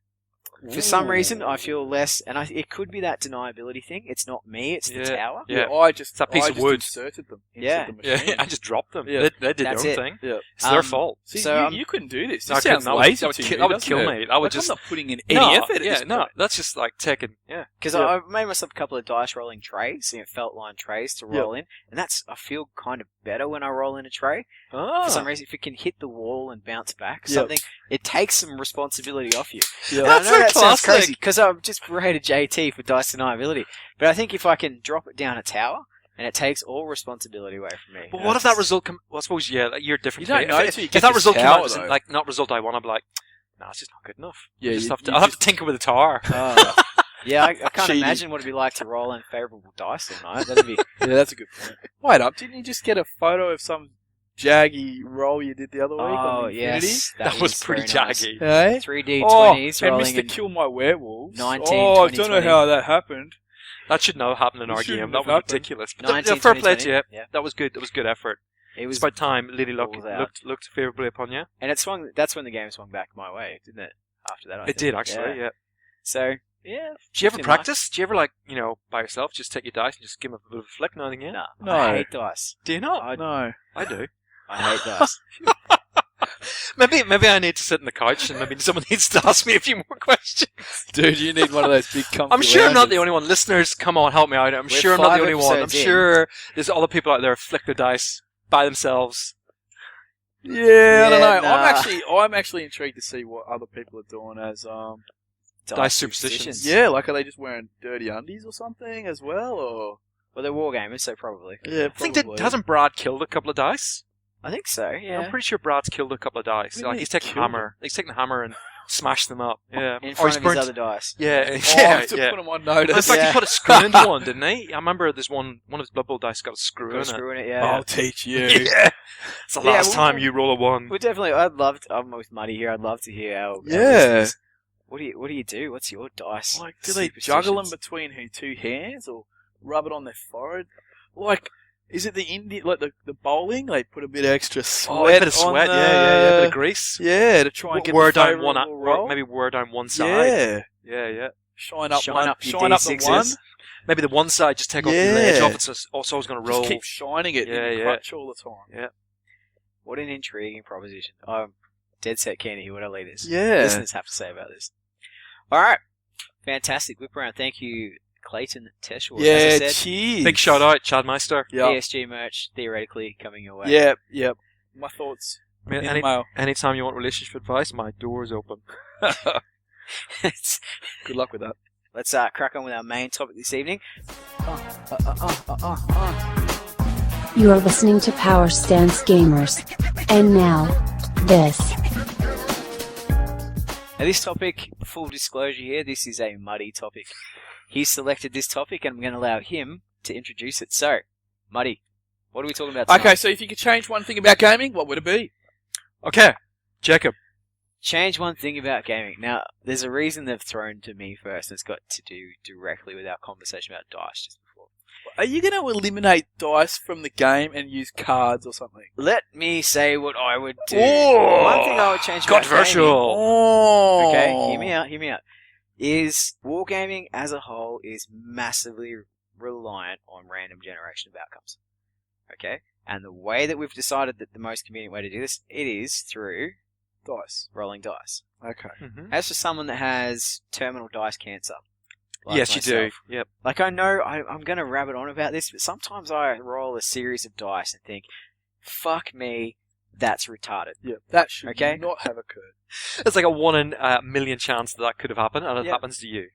For some reason, I feel less, and it could be that deniability thing. It's not me; it's the Yeah. tower. Yeah. It's that piece of wood. inserted them into Yeah. the Yeah, machine. I just dropped them. Yeah. They did That's their it. own thing. Yeah. It's their Um, fault. See, So, you couldn't do this. I This couldn't. sounds That would- lazy that would to kill- you, that would doesn't kill it? me. I would Like, just- I'm not putting in any effort at Yeah, this no, point. that's just like taking. Yeah. Because Yeah. I made myself a couple of dice rolling trays, felt line trays to roll in, and I feel kind of better when I roll in a tray. Oh. For some reason, if it can hit the wall and bounce back, Yep. something, it takes some responsibility off you. Yeah. And That's I know that so sounds classic. crazy because I've just rated JT for dice deniability, but I think if I can drop it down a tower, and it takes all responsibility away from me. But And what I if that just- result well, I suppose, yeah, like, you're different. You don't to me. know If till you if get that this result came tower, out as, though. like, not result I want, I'd be like, nah, it's just not good enough. Yeah, I'll you have to just- tinker with the tower. Oh. Yeah, I can't Cheating. imagine what it'd be like to roll unfavourable dice all night. That'd be... Yeah, that's a good point. Wait up, didn't you just get a photo of some jaggy roll you did the other week Oh, on Infinity? yes. That was pretty very nice. jaggy. Hey? 3D20s and rolling Mr. in... Kill My Werewolves. 19, oh, I 20, don't know 20. how that happened. That should not have happened in It our shouldn't game. That have was happened. ridiculous. But 19, fair play 20, to you. yeah. That was good. That was good effort. It was... It's about time Lily balls out. looked favourably upon you. And it swung... That's when the game swung back my way, didn't it? After that, I It think. did, actually, yeah. So, yeah. Do you ever 15 practice? Do you ever, by yourself, just take your dice and just give them a bit of a flick now and again? No. No. I hate dice. Do you not? No. I do. I hate dice. Maybe I need to sit on the couch and maybe someone needs to ask me a few more questions. Dude, you need one of those big comfy I'm sure I'm not the lounges. only one. Listeners, come on, help me out. I'm We're sure I'm not 5 the only one. I'm episodes in. sure there's other people out there who flick their dice by themselves. Yeah, I don't know. nah. I'm actually intrigued to see what other people are doing as Dice superstitions. yeah, like are they just wearing dirty undies or something as well, or Well, they're wargamers, so probably. yeah, I think that probably. hasn't Brad killed a couple of dice? I think so, yeah. I'm pretty sure Brad's killed a couple of dice. What do you Like mean he's taken killed hammer. He's taken a hammer and smashed them up. Yeah. In Or front he's of his burnt- other dice. Yeah, Oh, yeah, to yeah. put them on In notice. fact, Yeah. he put a screw into one, didn't he? I remember there's one of his Blood Bowl dice got a screw Got a in screw in it, Oh, yeah. I'll teach you. it. Yeah. It's the Yeah, last we'll- time you roll a one. Well, definitely, I'm with Muddi here. I'd love to hear our Yeah. listeners. What do you do? What's your dice? Like, do they juggle them superstitions? between two hands or rub it on their forehead? Like, is it the Indian, like the bowling? They put a bit extra sweat. Oh, a bit of sweat, on yeah, a bit of the- grease. Yeah, to try and get Wear the down one, favourable roll. maybe wear down one side. Yeah, Yeah. shine up Shine one, up your shine up the D6s. one. Maybe the one side just take off the edge Yeah. off. It's also going to roll. Just keep shining it in Yeah, your yeah. crutch all the time. Yeah. What an intriguing proposition. I'm dead set keen to hear what our leaders, Yeah. listeners have to say about this. All right. Fantastic whip around. Thank you, Clayton Teshwell. Yeah, As I said, cheers. Big shout out, Chad Meister. Yeah, PSG merch theoretically coming your way. yeah. My thoughts Man, in the mail. anytime you want relationship advice, my door is open. Good luck with that. Let's crack on with our main topic this evening. You are listening to Power Stance Gamers. And now, this. Now, this topic, full disclosure here, this is a Muddi topic. He selected this topic, and I'm going to allow him to introduce it. So, Muddi, what are we talking about tonight? Okay, so if you could change one thing about gaming, what would it be? Okay, Jacob. Change one thing about gaming. Now, there's a reason they've thrown to me first, and it's got to do directly with our conversation about dice just before. Are you going to eliminate dice from the game and use cards or something? Let me say what I would do. Oh, One thing I would change about controversial. Oh, gaming, okay, hear me out, is wargaming as a whole is massively reliant on random generation of outcomes. Okay? And the way that we've decided that the most convenient way to do this, it is through Dice. rolling dice. Okay. Mm-hmm. As for someone that has terminal dice cancer, like Yes, you do. myself, Yep. Like, I know I'm going to rabbit on about this, but sometimes I roll a series of dice and think, fuck me, that's retarded. Yeah, that should Okay. not have occurred. It's like a 1 in a million chance that could have happened, and it Yep. happens to you.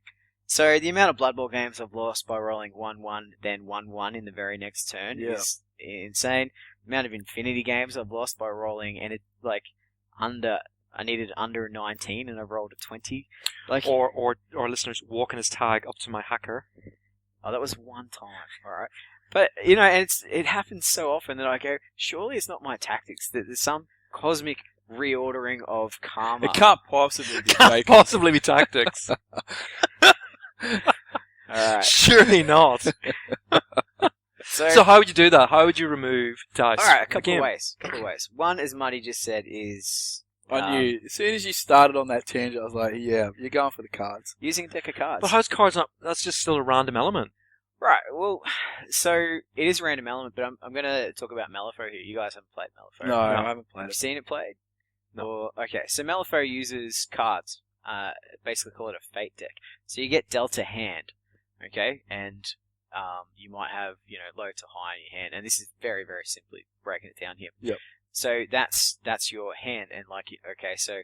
So the amount of Blood Bowl games I've lost by rolling 1-1, then 1-1 in the very next turn Yeah. is insane. The amount of Infinity games I've lost by rolling, and it, like, I needed under a 19 and I rolled a 20. Like, Or listeners walking his tag up to my hacker. oh, that was one time, alright. But, you know, and it happens so often that I go, surely it's not my tactics, that there's some cosmic reordering of karma. It can't possibly be Can't fake. possibly be tactics. Alright. Surely not. So, So how would you do that? How would you remove dice? alright, a couple Again, of ways. One, as Muddi just said, is I knew. As soon as you started on that tangent, I was like, yeah, you're going for the cards. using a deck of cards. But how's cards not? That's just still a random element. Right, well, so it is a random element, but I'm going to talk about Malifaux here. You guys haven't played Malifaux. No, I haven't played Have you it. seen it played? No. Or, okay, so Malifaux uses cards. Basically call it a fate deck. So you get dealt a hand, okay? And you might have, low to high in your hand. And this is very, very simply breaking it down here. Yep. So that's your hand. And okay, so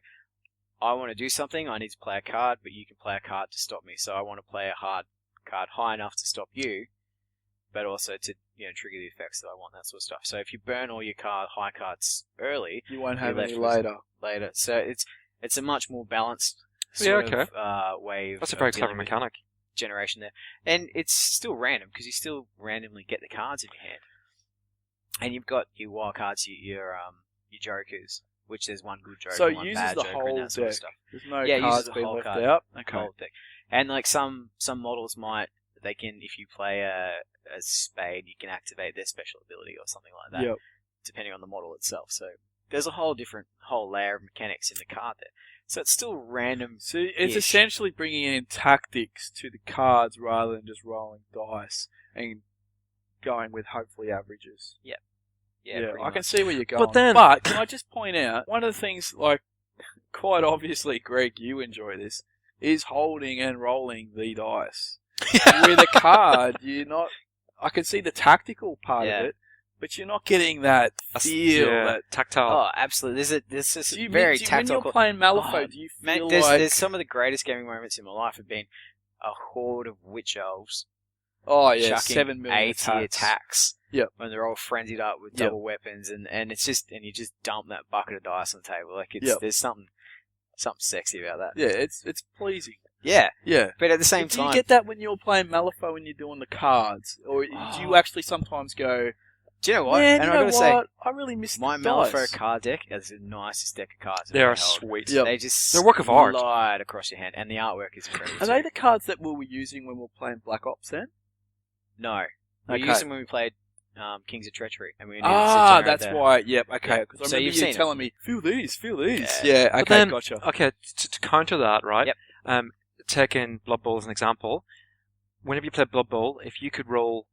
I want to do something. I need to play a card, but you can play a card to stop me. So I want to play a hard card high enough to stop you, but also to trigger the effects that I want, that sort of stuff. So if you burn all your high cards early, You won't have You're any left later. so it's a much more balanced Yeah, sort okay. of way. That's a of very dealing clever with- mechanic. generation there, and it's still random because you still randomly get the cards in your hand, and you've got your wild cards, your Joker's, which there's one good Joker, So it one uses bad the Joker, whole and that sort of deck. stuff. There's no Yeah, it uses cards the being whole left card. out. The Okay. whole deck. And like some models they can, if you play a spade, you can activate their special ability or something like that, Yep. depending on the model itself. So there's a whole layer of mechanics in the card there. So it's still random. So it's essentially bringing in tactics to the cards rather than just rolling dice and going with hopefully averages. Yeah, I can see where you're going. But can I just point out, one of the things, like, quite obviously, Greg, you enjoy this, is holding and rolling the dice. With a card, I can see the tactical part of it, but you're not getting that feel, that tactile. Oh, absolutely. This is very tactile. When you're playing Malifaux, do you feel there's some of the greatest gaming moments in my life have been a horde of witch elves. Oh yeah, chucking 7 million 80 attacks. Yep. When they're all frenzied up with double weapons, and it's just, and you just dump that bucket of dice on the table. Like there's something sexy about that. Yeah, it's pleasing. Yeah. Yeah. But at the same Do time, you get that when you're playing Malifaux and you're doing the cards, or do you actually sometimes go, do you know what? Man, and I gotta say, I really miss my the dice. Malifaux card deck is the nicest deck of cards. They are I've held. sweet. Yep. They just They're a work of art. slide across your hand, and the artwork is incredible. Are they the cards that we were using when we were playing Black Ops then? No. We Okay. used them when we played Kings of Treachery, and we needed to that's generate why. Yep, okay. Because I So remember you've you seen telling me, feel these. Yeah. Yeah, But okay, then, gotcha. Okay, to counter that, right? Yep. Taking Blood Bowl as an example, whenever you play Blood Bowl, if you could roll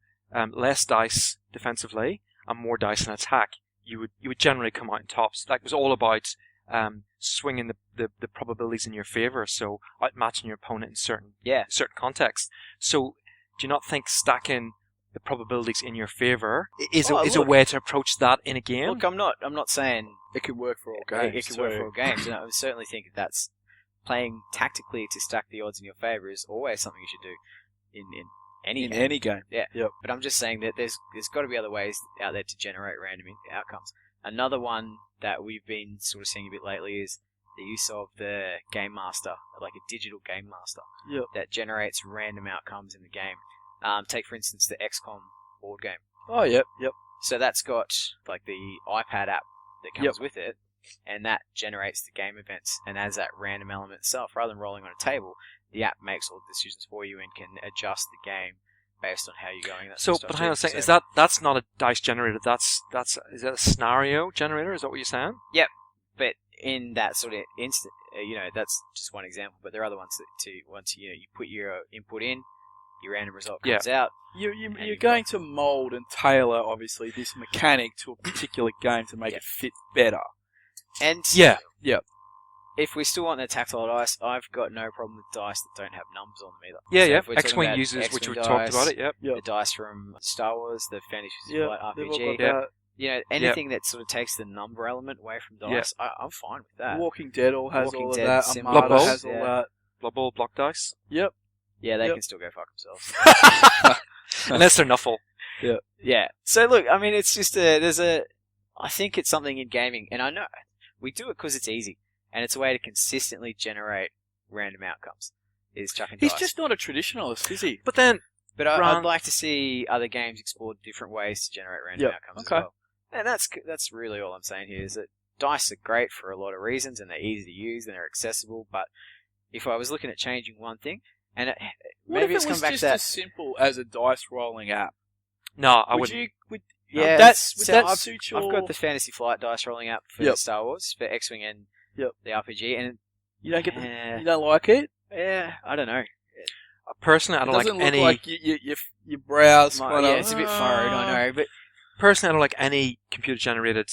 less dice defensively and more dice in attack, you would generally come out in tops. Like, it was all about swinging the probabilities in your favor, so outmatching your opponent in certain contexts. So, do you not think stacking the probabilities in your favor is a way to approach that in a game? Look, I'm not saying It could work for all games. it could work for all games, and I would certainly think that's playing tactically to stack the odds in your favor is always something you should do in any game. any game. Yeah. Yep. But I'm just saying that there's got to be other ways out there to generate random outcomes. Another one that we've been sort of seeing a bit lately is the use of the Game Master, like a digital Game Master, that generates random outcomes in the game. Take, for instance, the XCOM board game. Oh, yep. So that's got like the iPad app that comes with it, and that generates the game events and adds that random element itself. Rather than rolling on a table, the app makes all the decisions for you and can adjust the game based on how you're going. But hang on a second, that's not a dice generator? Is that a scenario generator? Is that what you're saying? Yep. But in that sort of instant, that's just one example. But there are other ones that once you put your input in, your random result comes out. You're going to mould and tailor, obviously, this mechanic to a particular game to make it fit better. And if we still want the tactile dice, I've got no problem with dice that don't have numbers on them either. So if we're talking X-Wing about users, X-Wing which we dice, talked about it, the dice from Star Wars, the Fantasy Flight RPG, anything that sort of takes the number element away from dice, I'm fine with that. Walking Dead all has Walking all of Dead, that. Sim Armada Blood has all that. Blood Bowl block dice. Yep. Yeah, they can still go fuck themselves. Unless they're Nuffle. Yeah. So look, I mean, it's just I think it's something in gaming, and I know we do it because it's easy, and it's a way to consistently generate random outcomes. Is chucking dice. He's just not a traditionalist, is he? But I'd like to see other games explore different ways to generate random outcomes as well. And that's really all I'm saying here, is that dice are great for a lot of reasons, and they're easy to use, and they're accessible, but if I was looking at changing one thing, and maybe it's come back to that. As simple as a dice rolling app? No, I wouldn't. Would that suit your... I've got the Fantasy Flight dice rolling app for Star Wars, for X-Wing and the RPG, and you don't you don't like it? Yeah, I don't know. Personally, I don't like any... It doesn't look like your brows kind of... it's a bit furrowed, I know, but... Personally, I don't like any computer-generated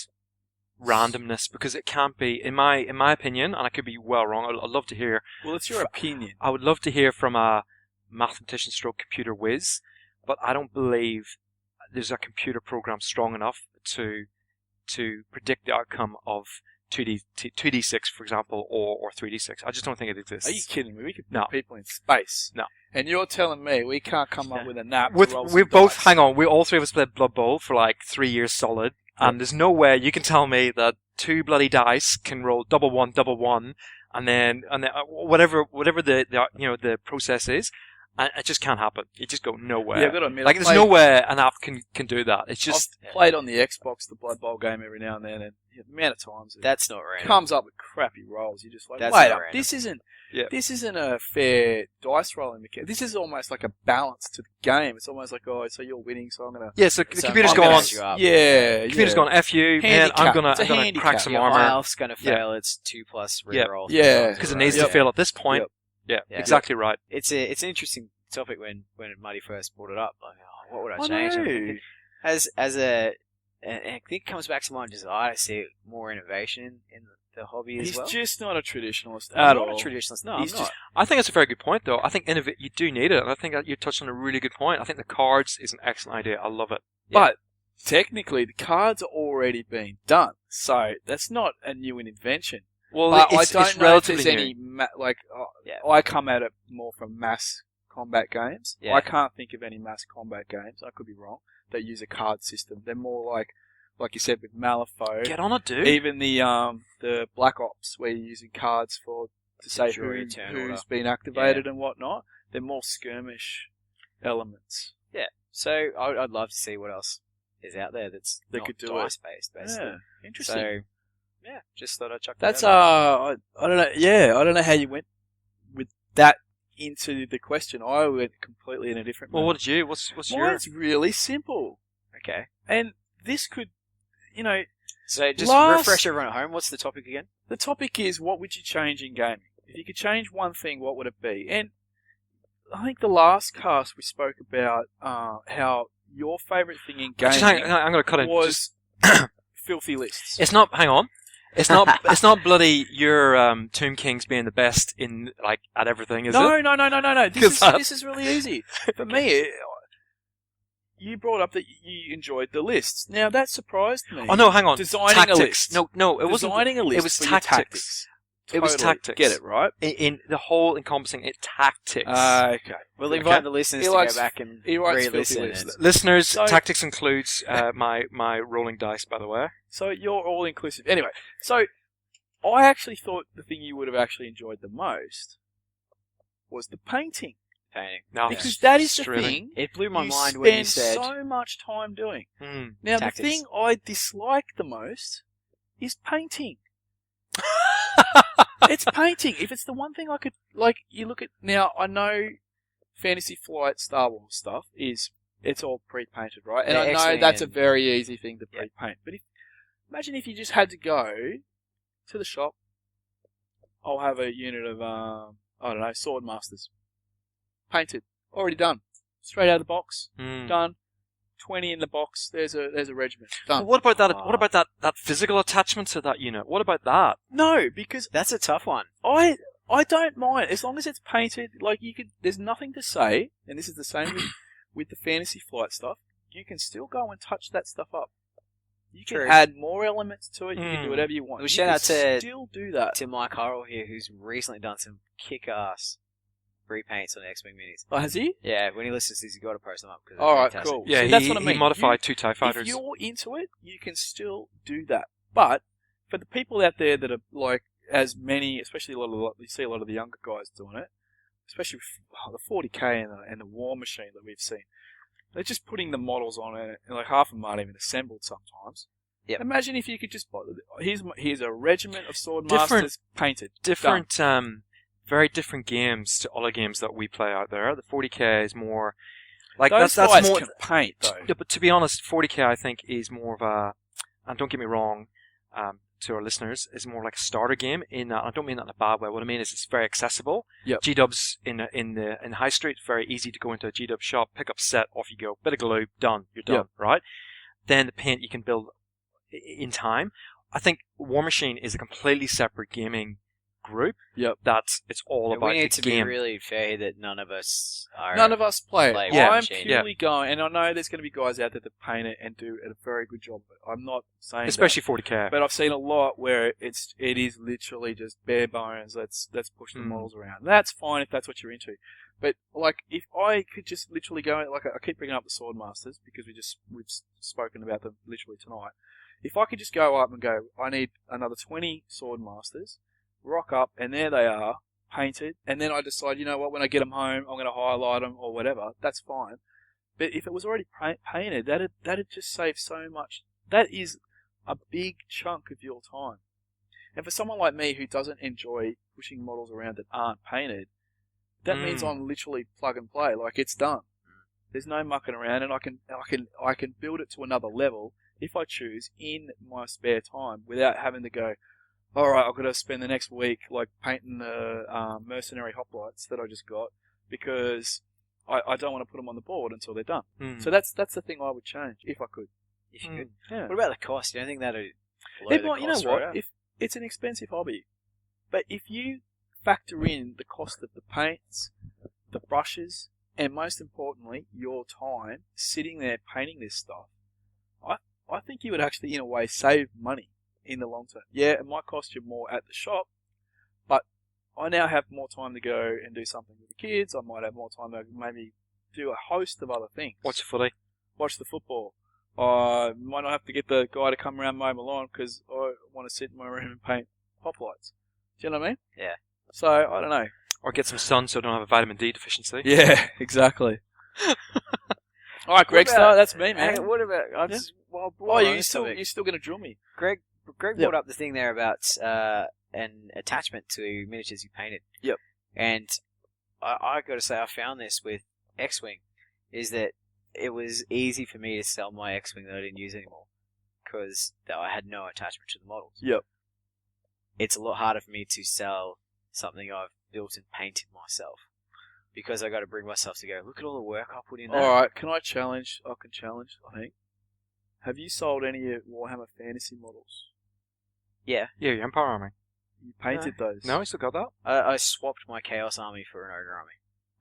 randomness, because it can't be, in my opinion, and I could be well wrong, I'd love to hear... Well, it's your opinion. I would love to hear from a mathematician stroke computer whiz, but I don't believe there's a computer program strong enough to predict the outcome of 2D6, for example, or 3D6. I just don't think it exists. Are you kidding me? We could put people in space. No. And you're telling me we can't come up with a nap We both, hang on, we all three of us played Blood Bowl for like 3 years solid, and there's no way you can tell me that two bloody dice can roll double one, and then whatever the process is, And it just can't happen. You just go nowhere. Yeah, I've got to admit, Like, there's nowhere an app can do that. It's just... I've played on the Xbox, the Blood Bowl game every now and then, and the amount of times it That's not random. comes up with crappy rolls. You're just like, That's wait not up, random. this isn't a fair dice rolling mechanic. This is almost like a balance to the game. It's almost like, oh, so you're winning, so I'm going to... Yeah, so the So computer's I'm gonna gone... edge you up. Yeah, The computer's gone, F you, man, Handicap. I'm gonna It's a crack handicap. some Your armor. high elf's going to fail its 2+ Yeah. reroll. Yeah. Because it needs to fail at this point. Yep. Yeah, Yeah. exactly right. It's an interesting topic when Muddi first brought it up. Like, oh, what would I I change? know. I'm thinking, as a, and I think it comes back to mind. Just I see more innovation in the hobby as He's well. just not a traditionalist I'm at not all. a traditionalist. No, He's I'm just- not. I think that's a very good point, though. I think you do need it, and I think that you touched on a really good point. I think the cards is an excellent idea. I love it. But technically, the cards are already being done, so that's not a new invention. Well, But it's I don't know if relatively there's new. any Yeah. I come at it more from mass combat games. Yeah. I can't think of any mass combat games. I could be wrong. That use a card system. They're more like you said with Malifaux. Get on it, dude. Even the Black Ops where you're using cards to say draw your who's turn order. been activated and whatnot. They're more skirmish elements. Yeah. So I'd love to see what else is out there that's That not could do dice based, basically. Yeah, interesting. So yeah, just thought I'd chuck That's that out. I don't know. Yeah, I don't know how you went with that into the question. I went completely in a different. Well, mode. what did you? What's your? Mine's really simple, Okay. and this could, So just Last- refresh everyone at home. What's the topic again? the topic is what would you change in gaming? If you could change one thing, what would it be? And I think the last cast we spoke about how your favourite thing in Just hang, gaming I'm going to cut in. was filthy lists. It's not. Hang on. It's not. It's not bloody your Tomb Kings being the best in at everything, is No. it? This is really easy for me. You brought up that you enjoyed the lists. Now that surprised me. Oh no, hang on. Designing tactics. a list. No, it wasn't. Designing a list. It was for your tactics. It was Totally tactics. Get it right? In the whole encompassing it tactics. Okay. We'll Okay. invite the listeners He to likes- go back and he writes filthy re-listen. lists. and- Listeners, So- tactics includes my rolling dice, by the way. So you're all inclusive. Anyway, so I actually thought the thing you would have actually enjoyed the most was the painting. Painting. No, Because that is the streaming. thing It blew my you mind when you spend said so much time doing. Mm. Now, Tactics. the thing I dislike the most is painting. It's painting. If it's the one thing I could, you look at, now, I know Fantasy Flight Star Wars stuff it's all pre-painted, right? And Yeah, I know X-Wing that's a and- very easy thing to Yeah. pre-paint. But imagine if you just had to go to the shop, I'll have a unit of, Sword Masters. Painted. Already done. Straight out of the box. Mm. Done. 20 in the box. There's a regiment. Done. What about that? Oh. What about that physical attachment to that unit? What about that? No, because that's a tough one. I don't mind as long as it's painted. There's nothing to say, and this is the same with the Fantasy Flight stuff. You can still go and touch that stuff up. You can True. add more elements to it. You can do Mm. whatever you want. Well, You shout can out to- still do that. To Mike Harrell here, who's recently done some kick-ass repaints on X-Wing minis. Oh, has he? Yeah, when he listens to these, he's got to post them up. 'Cause they're All right, fantastic. cool. Yeah, See, that's what I he mean. modified two TIE If fighters. you're into it, you can still do that. But for the people out there that are as many, especially you see a lot of the younger guys doing it, especially with the 40k and the War Machine that we've seen. They're just putting the models on it, and half of them aren't even assembled sometimes. Yep. Imagine if you could just buy. Here's a regiment of sword Different- masters painted. different, very different games to other games that we play out there. The 40k is more Those that's guys more. can paint though. Yeah, but to be honest, 40k I think is more of a, and don't get me wrong, to our listeners, is more like a starter game. In I don't mean that in a bad way. What I mean is it's very accessible. Yep. G-dubs in High Street, very easy to go into a G-dub shop, pick up a set, off you go, bit of glue, done, you're done, Yep. right? Then the paint you can build in time. I think War Machine is a completely separate gaming group. Yep. It's all Yeah, about we need the to game. be really fair here that none of us are. None of us play play it. War I'm Machine. purely going, and I know there's going to be guys out there that paint it and do a very good job. But I'm not saying that. Especially 40k. But I've seen a lot where it is literally just bare bones. Let's push the Mm. models around. That's fine if that's what you're into. But if I could just literally go, I keep bringing up the Sword Masters because we've spoken about them literally tonight. If I could just go up and go, I need another 20 Sword Masters, rock up, and there they are, painted, and then I decide, you know what, when I get them home, I'm going to highlight them or whatever. That's fine. But if it was already painted, that'd just save so much. That is a big chunk of your time. And for someone like me who doesn't enjoy pushing models around that aren't painted, that means I'm literally plug and play. Like, it's done. There's no mucking around, and I can build it to another level if I choose in my spare time without having to go, all right, I've got to spend the next week like painting the mercenary hoplites that I just got because I don't want to put them on the board until they're done. So that's the thing I would change if I could. If you could. Yeah. What about the cost? Do you think that'd It might, you know what? If it's an expensive hobby, but if you factor in the cost of the paints, the brushes, and most importantly, your time sitting there painting this stuff, I think you would actually, in a way, save money in the long term. Yeah, it might cost you more at the shop, but I now have more time to go and do something with the kids. I might have more time to maybe do a host of other things. Watch the footy. Watch the football. I might not have to get the guy to come around mow my lawn because I want to sit in my room and paint hoplites. Do you know what I mean? Yeah. So, I don't know. Or get some sun so I don't have a vitamin D deficiency. Yeah, exactly. All right, Greg, start. That's me, man. Hey, what about... You're still going to drill me. Greg brought up the thing there about an attachment to miniatures you painted. Yep. And I got to say, I found this with X-Wing, is that it was easy for me to sell my X-Wing that I didn't use anymore because I had no attachment to the models. Yep. It's a lot harder for me to sell something I've built and painted myself because I got to bring myself to go, look at all the work I put in there. Alright, can I challenge? I can challenge, I think. Have you sold any Warhammer Fantasy models? Yeah. Yeah, your Empire Army. You painted those? No, I still got that. I swapped my Chaos Army for an Ogre Army.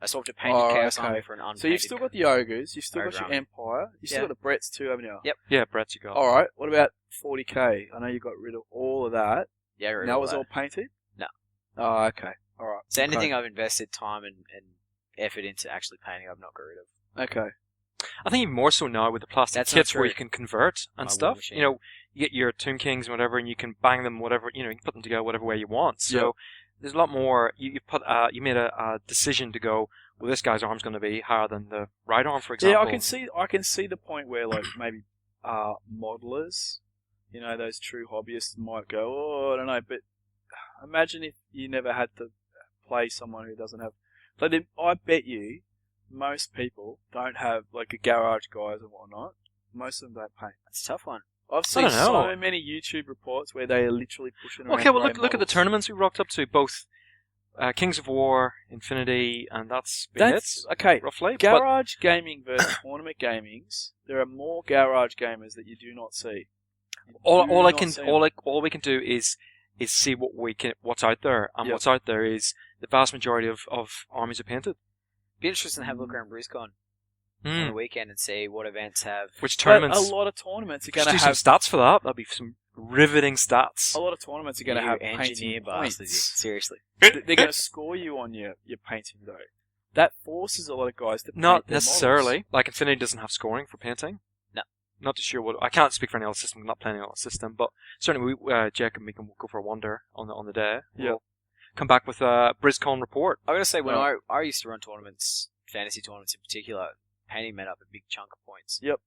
I swapped a painted Chaos Army for an unpainted. So you've still got the Ogres, you've still got your Army. Empire, you've still got the Bretts too, haven't you? Yep. Yeah, Brett's you got. Alright, what about 40k? I know you got rid of all of that. Yeah, I got rid of That all was that. all painted? No. Oh, okay. Alright. So anything I've invested time and effort into actually painting, I've not got rid of. Okay. I think even more so now with the plastic That's not kits where true. you can convert and My war stuff. machine. You know, you get your Tomb Kings and whatever, and you can bang them whatever. You know, you can put them together whatever way you want. So there's a lot more. You made a decision to go. Well, this guy's arm's going to be higher than the right arm, for example. Yeah, I can see the point where like maybe modelers, you know, those true hobbyists might go, oh, I don't know, but imagine if you never had to play someone who doesn't have. But then I bet you most people don't have like a garage guys and whatnot. Most of them don't paint. That's a tough one. I've seen don't know. so many YouTube reports where they are literally pushing around. Okay, well great look at the models. tournaments we rocked up to, both Kings of War, Infinity, and that's been That's it, okay. roughly. But Garage gaming versus tournament gamings. There are more garage gamers that you do not see. all we can do is see what's out there, and what's out there is the vast majority of armies are painted. Be interesting to have a look around BruceCon on the weekend and see what events have. Which tournaments? But a lot of tournaments are Just going do to have some stats for that. That'd be some riveting stats. a lot of tournaments are going to You have engineer painting bastards. points. Seriously. They're going to score you on your painting though. That forces a lot of guys to paint Not their necessarily. models. Like Infinity doesn't have scoring for painting. No. Not too sure what. I can't speak for any other system. I'm not playing any other system, but certainly Jack and me can go for a wander on the day. Yeah. We'll come back with a BrizCon report. I got to say, when Right. I used to run tournaments, fantasy tournaments in particular, painting made up a big chunk of points. Yep.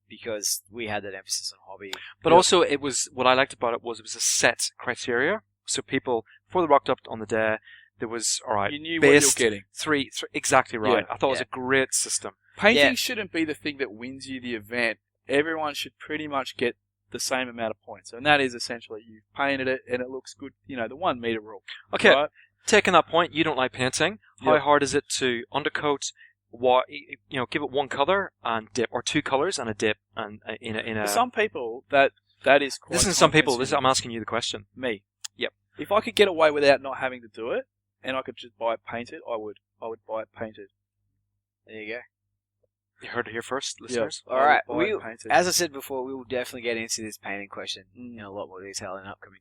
Because we had that emphasis on hobby. But also, it was what I liked about it was a set criteria. So people, before they rocked up on the day, there was all right. You knew what you were based getting. three exactly right. Yeah. I thought it was a great system. Painting Yeah. shouldn't be the thing that wins you the event. Everyone should pretty much get the same amount of points, and that is essentially you've painted it and it looks good. You know, the 1 meter rule. Okay, Right? taking that point, you don't like painting. How Yep. hard is it to undercoat? Give it one color and dip, or 2 colors and a dip, and in a. For some people, that is quite. This isn't some people. time-consuming. I'm asking you the question. Me. Yep. If I could get away without not having to do it, and I could just buy it painted, I would. I would buy it painted. There you go. You heard it here first, listeners. I All would right. buy it painted. As I said before, we will definitely get into this painting question Mm. in a lot more detail in upcoming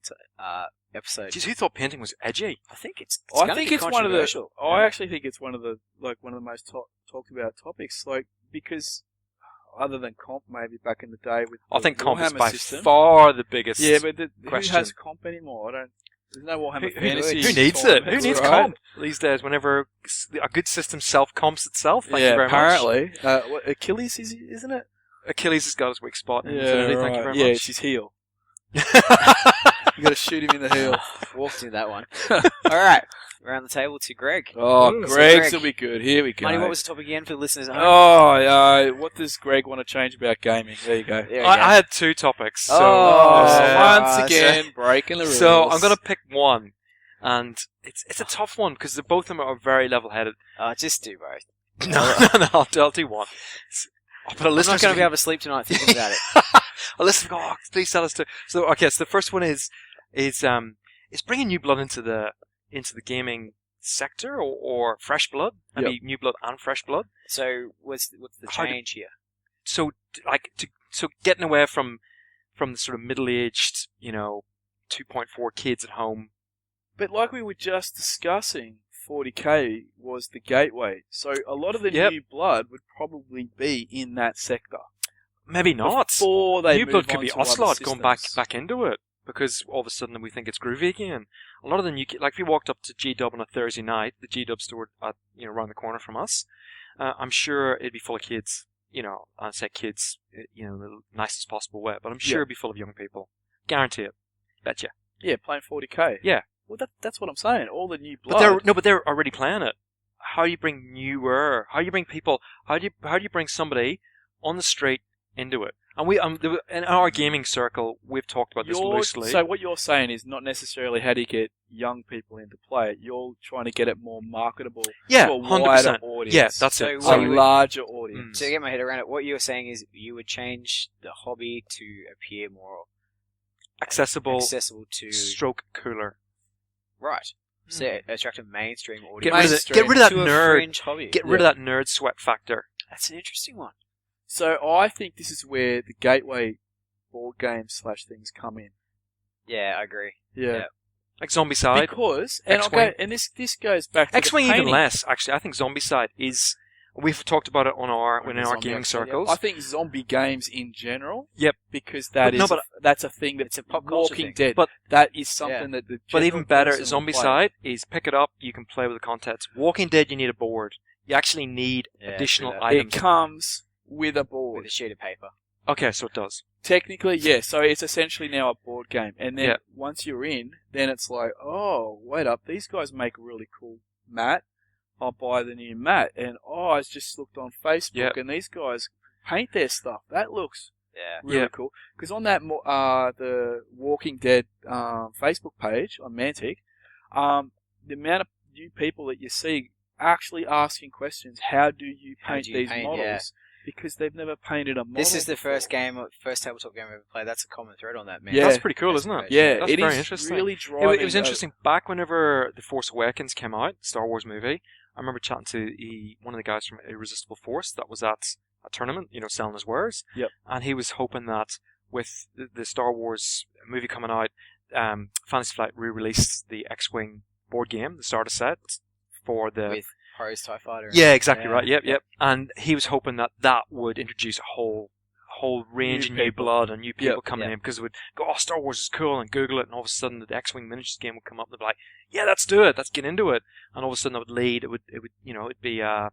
episodes. Jeez, who thought painting was edgy? I think it's I gonna think be it's one of the. controversial. I actually think it's one of the most talked about topics. Like because other than comp, maybe back in the day with. I the think comp is Warhammer by system. far the biggest. Yeah, but who question. has comp anymore? I don't. There's no Warhammer Who Fantasy. needs it? Who tournaments, needs right? comp these days? Whenever a good system self-comps itself. Thank you very apparently. What, Achilles, isn't it? much. Achilles has got his weak spot in Infinity. Thank you very Yeah, much. it's his heel. You got to shoot him in the heel. Walked into that one. Alright, around the table to Greg. Oh, So Greg's Greg. will be good. Here we go. Money, what was the topic again for the listeners at home? Oh, what does Greg want to change about gaming? There you go. There we go. I had two topics. So, Once again, breaking the rules. so I'm going to pick one. And it's a tough one because both of them are very level-headed. Just do both. No, I'll do one. But I'm not going to be able to sleep tonight thinking about it. A list of please tell us to. So okay, so the first one is bringing new blood into the gaming sector or fresh blood. I mean new blood and fresh blood. So what's the change here? So getting away from the sort of middle-aged 2.4 kids at home. But like we were just discussing, 40k was the gateway. So a lot of the Yep. new blood would probably be in that sector. Maybe not. Before they New move blood could on be to other Ocelot going back systems. into it because all of a sudden we think it's groovy again. A lot of the new like if we walked up to G-Dub on a Thursday night, the G-Dub store at around the corner from us, I'm sure it'd be full of kids. I say kids, in the nicest possible way, but I'm sure it'd be full of young people. Guarantee it. Betcha. Yeah, playing 40k. Yeah. Well, that's what I'm saying. All the new blood. But they're already playing it. How do you bring newer? How do you bring people? How do you bring somebody on the street into it? And we in our gaming circle, we've talked about this loosely. So what you're saying is not necessarily how do you get young people into play it. You're trying to get it more marketable Yeah, to a wider 100%. audience. Yeah, that's So it. what a you would- larger audience. So to get my head around it, what you're saying is you would change the hobby to appear more accessible to stroke cooler. right. So attract a mainstream audience. Get rid of that to a nerd. fringe hobby. Get rid of that nerd sweat factor. That's an interesting one. So I think this is where the gateway board games / things come in. Yeah, I agree. Yeah. Like Zombicide. Because X-Wing. this goes back to X-Wing the even painting. less, actually. I think Zombicide is... We've talked about it in our Zombie gaming episode, yeah. circles. I think zombie games in general. Yep. Because But no, but- that's a thing that's It's a pop culture Walking thing. Dead. But- that is something that the But general even better, person will play. Zombicide is pick it up, you can play with the contents. Walking Dead, you need a board. You actually need Yeah, additional true that. items. It comes with a board. With a sheet of paper. Okay, so it does. Technically, yes. So it's essentially now a board game. And then Yeah. once you're in, then it's like, oh, wait up. These guys make a really cool mat. I'll buy the new mat. And, I just looked on Facebook Yep. and these guys paint their stuff. That looks Yeah. really Yeah. cool. Because on that, the Walking Dead Facebook page on Mantic, the amount of new people that you see actually asking questions, how do you How paint do you these paint, models? yeah. Because they've never painted a model. This is the before. first tabletop game I've ever played. That's a common thread on that, man. Yeah. That's pretty cool, isn't it? Yeah, That's it very is interesting. really It, driving. it was interesting. Back whenever The Force Awakens came out, Star Wars movie, I remember chatting to one of the guys from Irresistible Force that was at a tournament, selling his wares. Yep. And he was hoping that with the Star Wars movie coming out, Fantasy Flight re-released the X-Wing board game, the starter set, for the... With Pros TIE Fighter. Yeah, exactly Yeah. right. Yep. And he was hoping that would introduce a whole range of new people. blood and new people Yep. coming Yep. in because it would go, Star Wars is cool, and Google it, and all of a sudden the X-Wing miniatures game would come up, and they'd be like, yeah, let's do it, let's get into it, and all of a sudden it would lead, it would it'd be a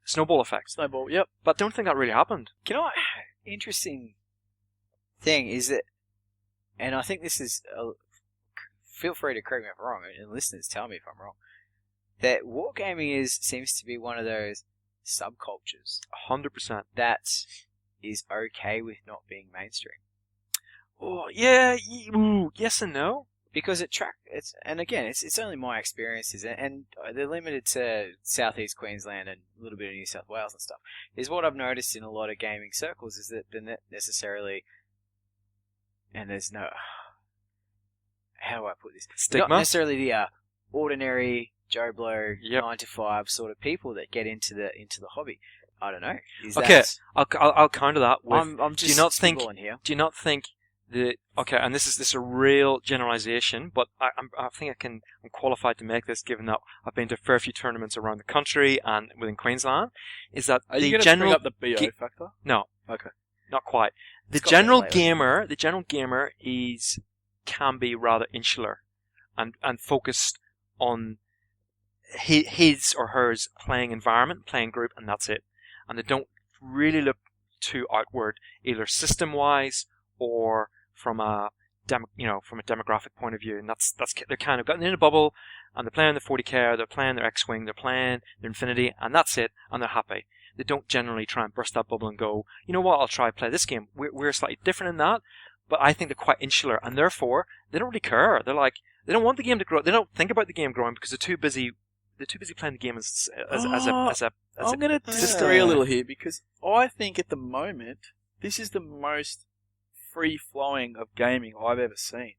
snowball effect. Snowball. Yep. But I don't think that really happened. You know what? Interesting thing is that, and I think this is, feel free to correct me if I'm wrong, and listeners tell me if I'm wrong, that wargaming seems to be one of those subcultures 100%. that is okay with not being mainstream. Oh yeah, yes and no. Because and again, it's only my experiences, and they're limited to southeast Queensland and a little bit of New South Wales and stuff. Is what I've noticed in a lot of gaming circles is that they're not necessarily, and there's no, how do I put this? Stigma? Not necessarily the ordinary Joe Blow Yep. 9 to 5 sort of people that get into the hobby. I don't know. Is Okay, that, I'll counter that with. I'm just do you not think? spitballing here. Do you not think that? Okay, and this is a real generalization, but I think I'm qualified to make this, given that I've been to a fair few tournaments around the country and within Queensland. Is that Are the you going to general? bring up the BO factor? No. Okay. Not quite. The It's got general that later. gamer, can be rather insular, and focused on his or hers playing environment, playing group, and that's it. And they don't really look too outward, either system-wise or from a from a demographic point of view. And that's they're kind of gotten in a bubble, and they're playing the 40k, they're playing their X-wing, they're playing their Infinity, and that's it, and they're happy. They don't generally try and burst that bubble and go, you know what, I'll try play this game. We're slightly different in that, but I think they're quite insular, and therefore they don't really care. They're like, they don't want the game to grow. They don't think about the game growing because they're too busy. They're too busy playing the game as I'm going to disagree a little here, because I think at the moment this is the most free-flowing of gaming I've ever seen.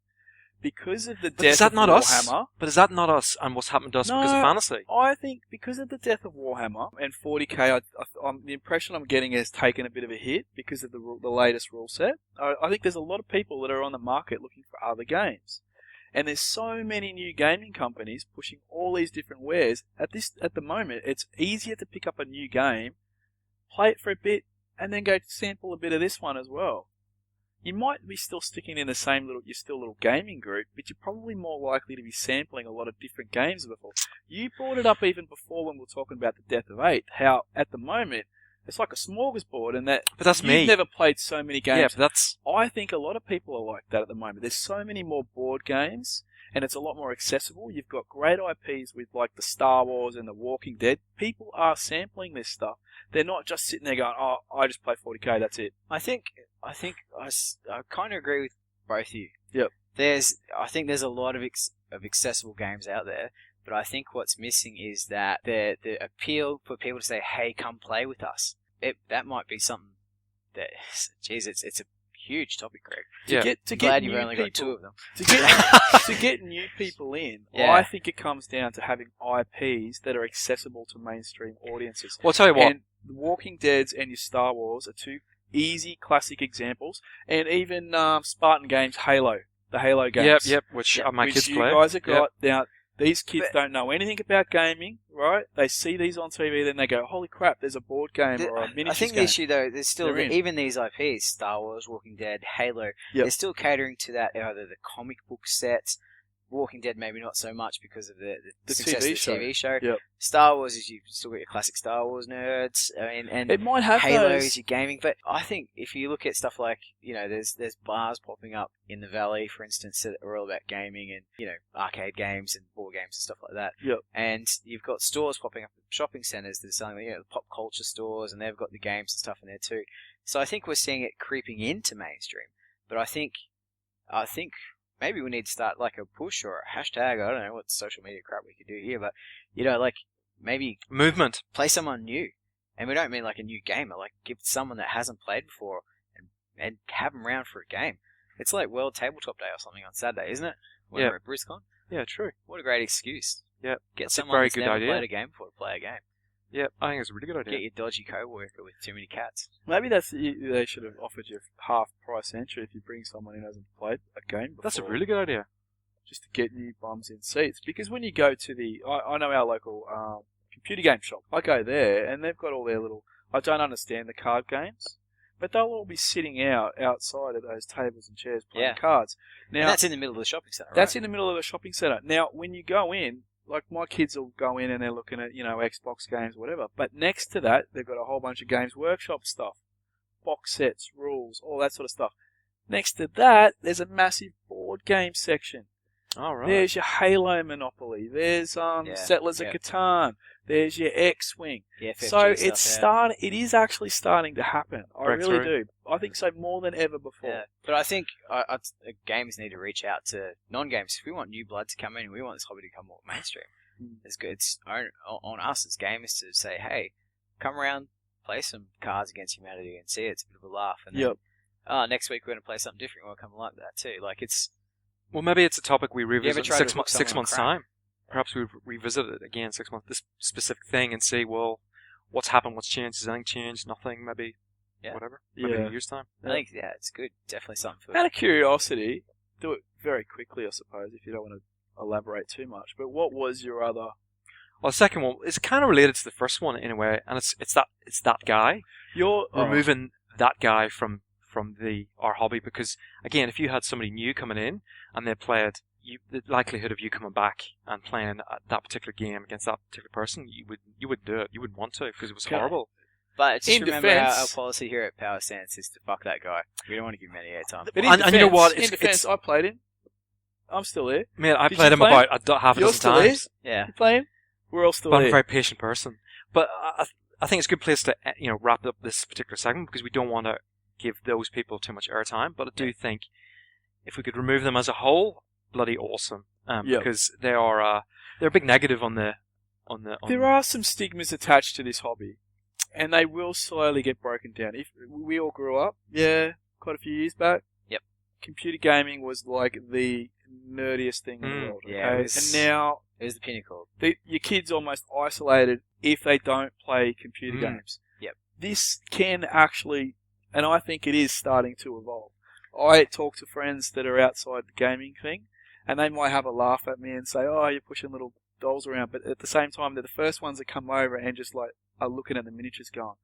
Because of the death of Warhammer. But is that not us and what's happened to us because of fantasy? I think because of the death of Warhammer and 40k, the impression I'm getting has taken a bit of a hit because of the latest rule set. I think there's a lot of people that are on the market looking for other games. And there's so many new gaming companies pushing all these different wares. At the moment, it's easier to pick up a new game, play it for a bit, and then go sample a bit of this one as well. You might be still sticking in the same little gaming group, but you're probably more likely to be sampling a lot of different games before. You brought it up even before when we were talking about the death of 8, how at the moment it's like a smorgasbord, and but that's you've me. never played so many games. Yeah, but that's... I think a lot of people are like that at the moment. There's so many more board games, and it's a lot more accessible. You've got great IPs with like the Star Wars and the Walking Dead. People are sampling this stuff. They're not just sitting there going, "Oh, I just play 40k, that's it." I think I kind of agree with both of you. Yep. I think there's a lot of accessible games out there, but I think what's missing is that the appeal for people to say, "Hey, come play with us." That might be something that, geez, it's a huge topic, Greg. Glad you've only got 2 of them. To get new people in, Yeah. I think it comes down to having IPs that are accessible to mainstream audiences. Well, I'll tell you what. And the Walking Deads and your Star Wars are 2 easy classic examples, and even Spartan Games Halo, the Halo games. Yep, which my kids play. You guys have got. Now, these kids don't know anything about gaming, right? They see these on TV, then they go, "Holy crap, there's a board game or a miniatures I think game." the issue, though, there's still, in. even these IPs, Star Wars, Walking Dead, Halo, they're still catering to that, either the comic book sets. Walking Dead maybe not so much because of the success of the TV show. Yep. Star Wars is, you've still got your classic Star Wars nerds. I mean, and it might have Halo those. is your gaming. But I think if you look at stuff like, there's bars popping up in the Valley, for instance, that are all about gaming and, arcade games and board games and stuff like that. Yep. And you've got stores popping up at shopping centres that are selling, the pop culture stores, and they've got the games and stuff in there too. So I think we're seeing it creeping into mainstream. But I think maybe we need to start like a push or a hashtag. I don't know what social media crap we could do here, but maybe movement. Play someone new, and we don't mean like a new gamer. Like give someone that hasn't played before and have them round for a game. It's like World Tabletop Day or something on Saturday, isn't it? When we're at BrizCon. Yeah, true. What a great excuse. Yeah, get someone that's never played a game before to play a game. Yeah, I think it's a really good idea. Get your dodgy co-worker with too many cats. Maybe they should have offered you half price entry if you bring someone who hasn't played a game before. That's a really good idea. Just to get new bums in seats. Because when you go to I know our local computer game shop. I go there and they've got all their little, I don't understand the card games, but they'll all be sitting outside of those tables and chairs playing cards. Now, and that's in the middle of the shopping centre, right? That's in the middle of the shopping centre. Now, when you go in, like my kids will go in and they're looking at, Xbox games, whatever. But next to that, they've got a whole bunch of Games Workshop stuff. Box sets, rules, all that sort of stuff. Next to that, there's a massive board game section. All right. There's your Halo Monopoly. There's Settlers of Catan. There's your X-Wing. So it's starting. It is actually starting to happen. I really do. I think so more than ever before. Yeah. But I think gamers need to reach out to non-gamers. If we want new blood to come in, we want this hobby to become more mainstream. It's on us as gamers to say, hey, come around, play some Cards Against Humanity and see it. It's a bit of a laugh. And then, next week we're going to play something different. We'll come like that too. Like it's. Well, maybe it's a topic we revisit in 6 months' time. Perhaps we revisit it again 6 months, this specific thing, and see, well, what's happened, what's changed, has anything changed, nothing, maybe, whatever. Maybe in a year's time. I think, it's good. Definitely something for Out of curiosity, do it very quickly, I suppose, if you don't want to elaborate too much, but what was your other... Well, the second one is kind of related to the first one in a way, and it's that guy. You're removing that guy from our hobby, because again, if you had somebody new coming in and they played the likelihood of you coming back and playing that particular game against that particular person, you wouldn't do it. You wouldn't want to because it was horrible. But just In remember defense- our policy here at Power Stance is to fuck that guy. We don't want to give him any airtime. But in And you know what? in defense, I played him. I'm still there. Man, I Did played you him play him? about half a You're dozen still times. Yeah. You play him? We're all still But I'm a there. very patient person. But I think it's a good place to wrap up this particular segment because we don't want to give those people too much airtime. But I do think if we could remove them as a whole, bloody awesome. Yep. Because they're a big negative on the. There are some stigmas attached to this hobby, and they will slowly get broken down. If we all grew up, quite a few years back. Yep. Computer gaming was like the nerdiest thing in the world. yeah, okay? it was- And now It was the pinnacle. your kids almost isolated if they don't play computer Mm. games. Yep. This can actually, and I think it is starting to evolve. I talk to friends that are outside the gaming thing, and they might have a laugh at me and say, "Oh, you're pushing little dolls around," but at the same time, they're the first ones that come over and just like are looking at the miniatures, going,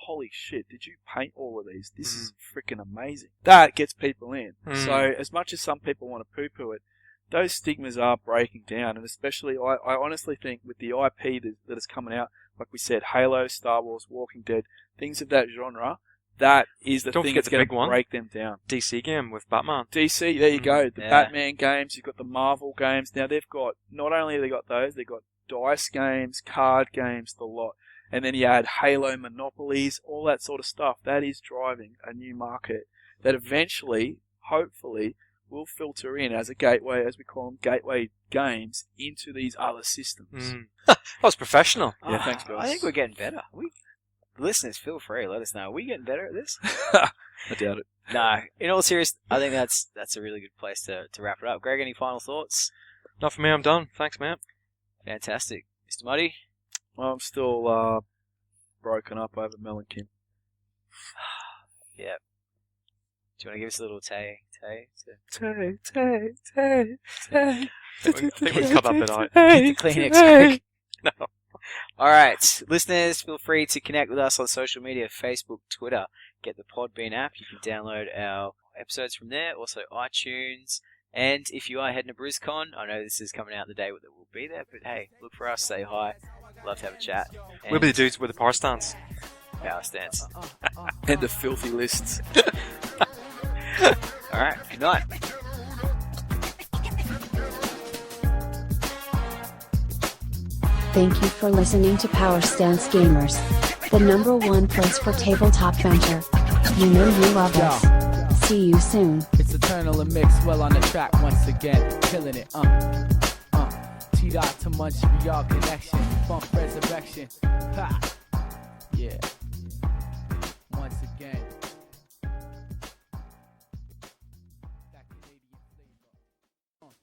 "Holy shit! Did you paint all of these? This is freaking amazing." That gets people in. Mm. So as much as some people want to poo-poo it, those stigmas are breaking down, and especially I honestly think with the IP that is coming out, like we said, Halo, Star Wars, Walking Dead, things of that genre, that is the Don't thing forget that's the going big to one. break them down. DC game with Batman. DC, there you go. The Yeah. Batman games, you've got the Marvel games. Now they've got, not only have they got those, they've got dice games, card games, the lot. And then you add Halo Monopolies, all that sort of stuff. That is driving a new market that eventually, hopefully, will filter in as a gateway, as we call them, gateway games into these other systems. That was professional. Yeah, thanks, guys. I think we're getting better. Listeners, feel free. Let us know. Are we getting better at this? I doubt it. No. In all seriousness, I think that's a really good place to wrap it up. Greg, any final thoughts? Not for me, I'm done. Thanks, man. Fantastic. Mr. Muddi? Well, I'm still broken up over Mel and Kim. Yeah. Do you want to give us a little tay? Tay. I think we cut that bit out. The Kleenex, Greg. No. Alright, listeners, feel free to connect with us on social media, Facebook, Twitter. Get the Podbean app. You can download our episodes from there. Also iTunes. And if you are heading to BrizCon, I know this is coming out the day that we'll be there, but hey, look for us, say hi. Love to have a chat. We'll be the dudes with the power stance. Power Stance. And the filthy lists. Alright, good night. Thank you for listening to Power Stance Gamers, the #1 place for tabletop banter. You know you love us. See you soon. It's Eternal and Mix well on the track once again, killing it. T-Dot to Munch, we all connection, funk resurrection. Ha! Yeah. Once again. That Canadian flavor.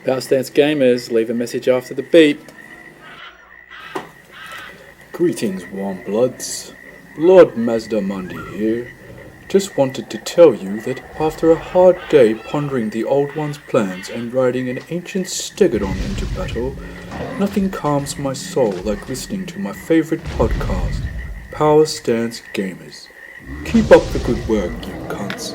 Power Stance Gamers, leave a message after the beep. Greetings, warm bloods. Lord Mazda Mundi here. Just wanted to tell you that after a hard day pondering the Old One's plans and riding an ancient stegodon into battle, nothing calms my soul like listening to my favorite podcast, Power Stance Gamers. Keep up the good work, you cunts.